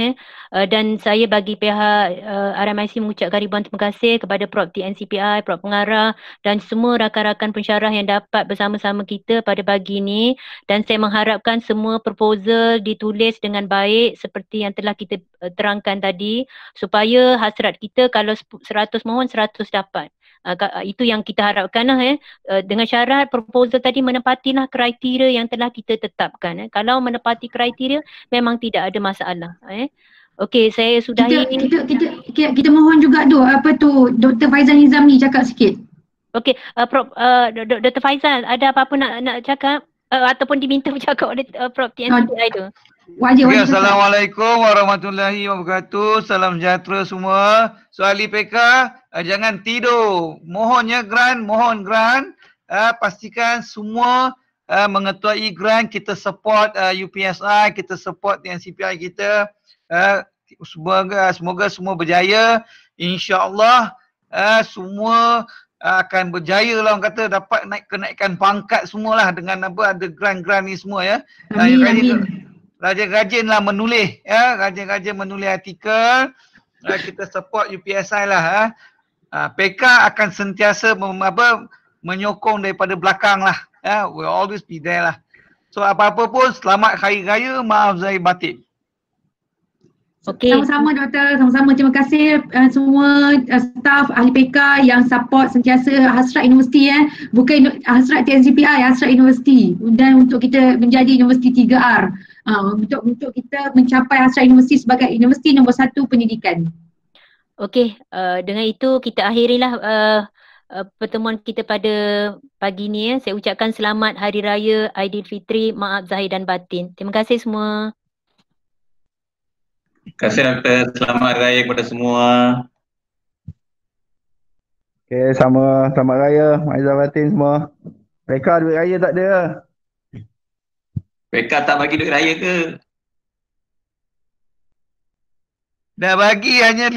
dan saya bagi pihak RMIC mengucapkan ribuan terima kasih kepada Prof TNCPI, Prof Pengarah dan semua rakan-rakan pensyarah yang dapat bersama-sama kita pada pagi ini dan saya mengharapkan semua proposal ditulis dengan baik seperti yang telah kita terangkan tadi supaya hasrat kita kalau 100 mohon 100 dapat. Itu yang kita harapkan lah dengan syarat proposal tadi menepatilah kriteria yang telah kita tetapkan. Kalau menepati kriteria memang tidak ada masalah. Okey, saya sudahi. Kita mohon juga Dr. Faizal Nizam ni cakap sikit. Okey, Dr. Faizal ada apa-apa nak cakap ataupun diminta bercakap oleh Prof TNCPI tu? Okay, Assalamualaikum warahmatullahi wabarakatuh. Salam sejahtera semua. So ahli PK, jangan tidur. Mohonnya grant, mohon grant. Pastikan semua mengetuai grant. Kita support UPSI, kita support TNCPI kita. Semoga semua berjaya. InsyaAllah semua akan berjaya lah orang kata dapat kenaikan pangkat semualah dengan ada grant-grant ni semua ya. Amin. Rajin-rajinlah menulis rajin-rajin menulis artikel. Kita support UPSI lah PK akan sentiasa menyokong daripada belakang lah we'll always be there lah. So apa-apa pun selamat hari raya, maaf zahir batin. Okay. Sama-sama doktor, sama-sama. Terima kasih semua staff ahli PK yang support sentiasa hasrat universiti bukan hasrat TNCPI, hasrat universiti dan untuk kita menjadi universiti 3R. Untuk kita mencapai hasrat universiti sebagai universiti nombor 1 pendidikan. Okey, dengan itu kita akhirilah pertemuan kita pada pagi ni Saya ucapkan selamat Hari Raya Aidilfitri, maaf zahir dan batin. Terima kasih semua. Terima kasih doktor. Selamat Raya kepada semua. Okay, selamat Raya, maaf zahir batin semua. PK duit raya tak ada. PK tak bagi duit raya ke? Dah bagi hanya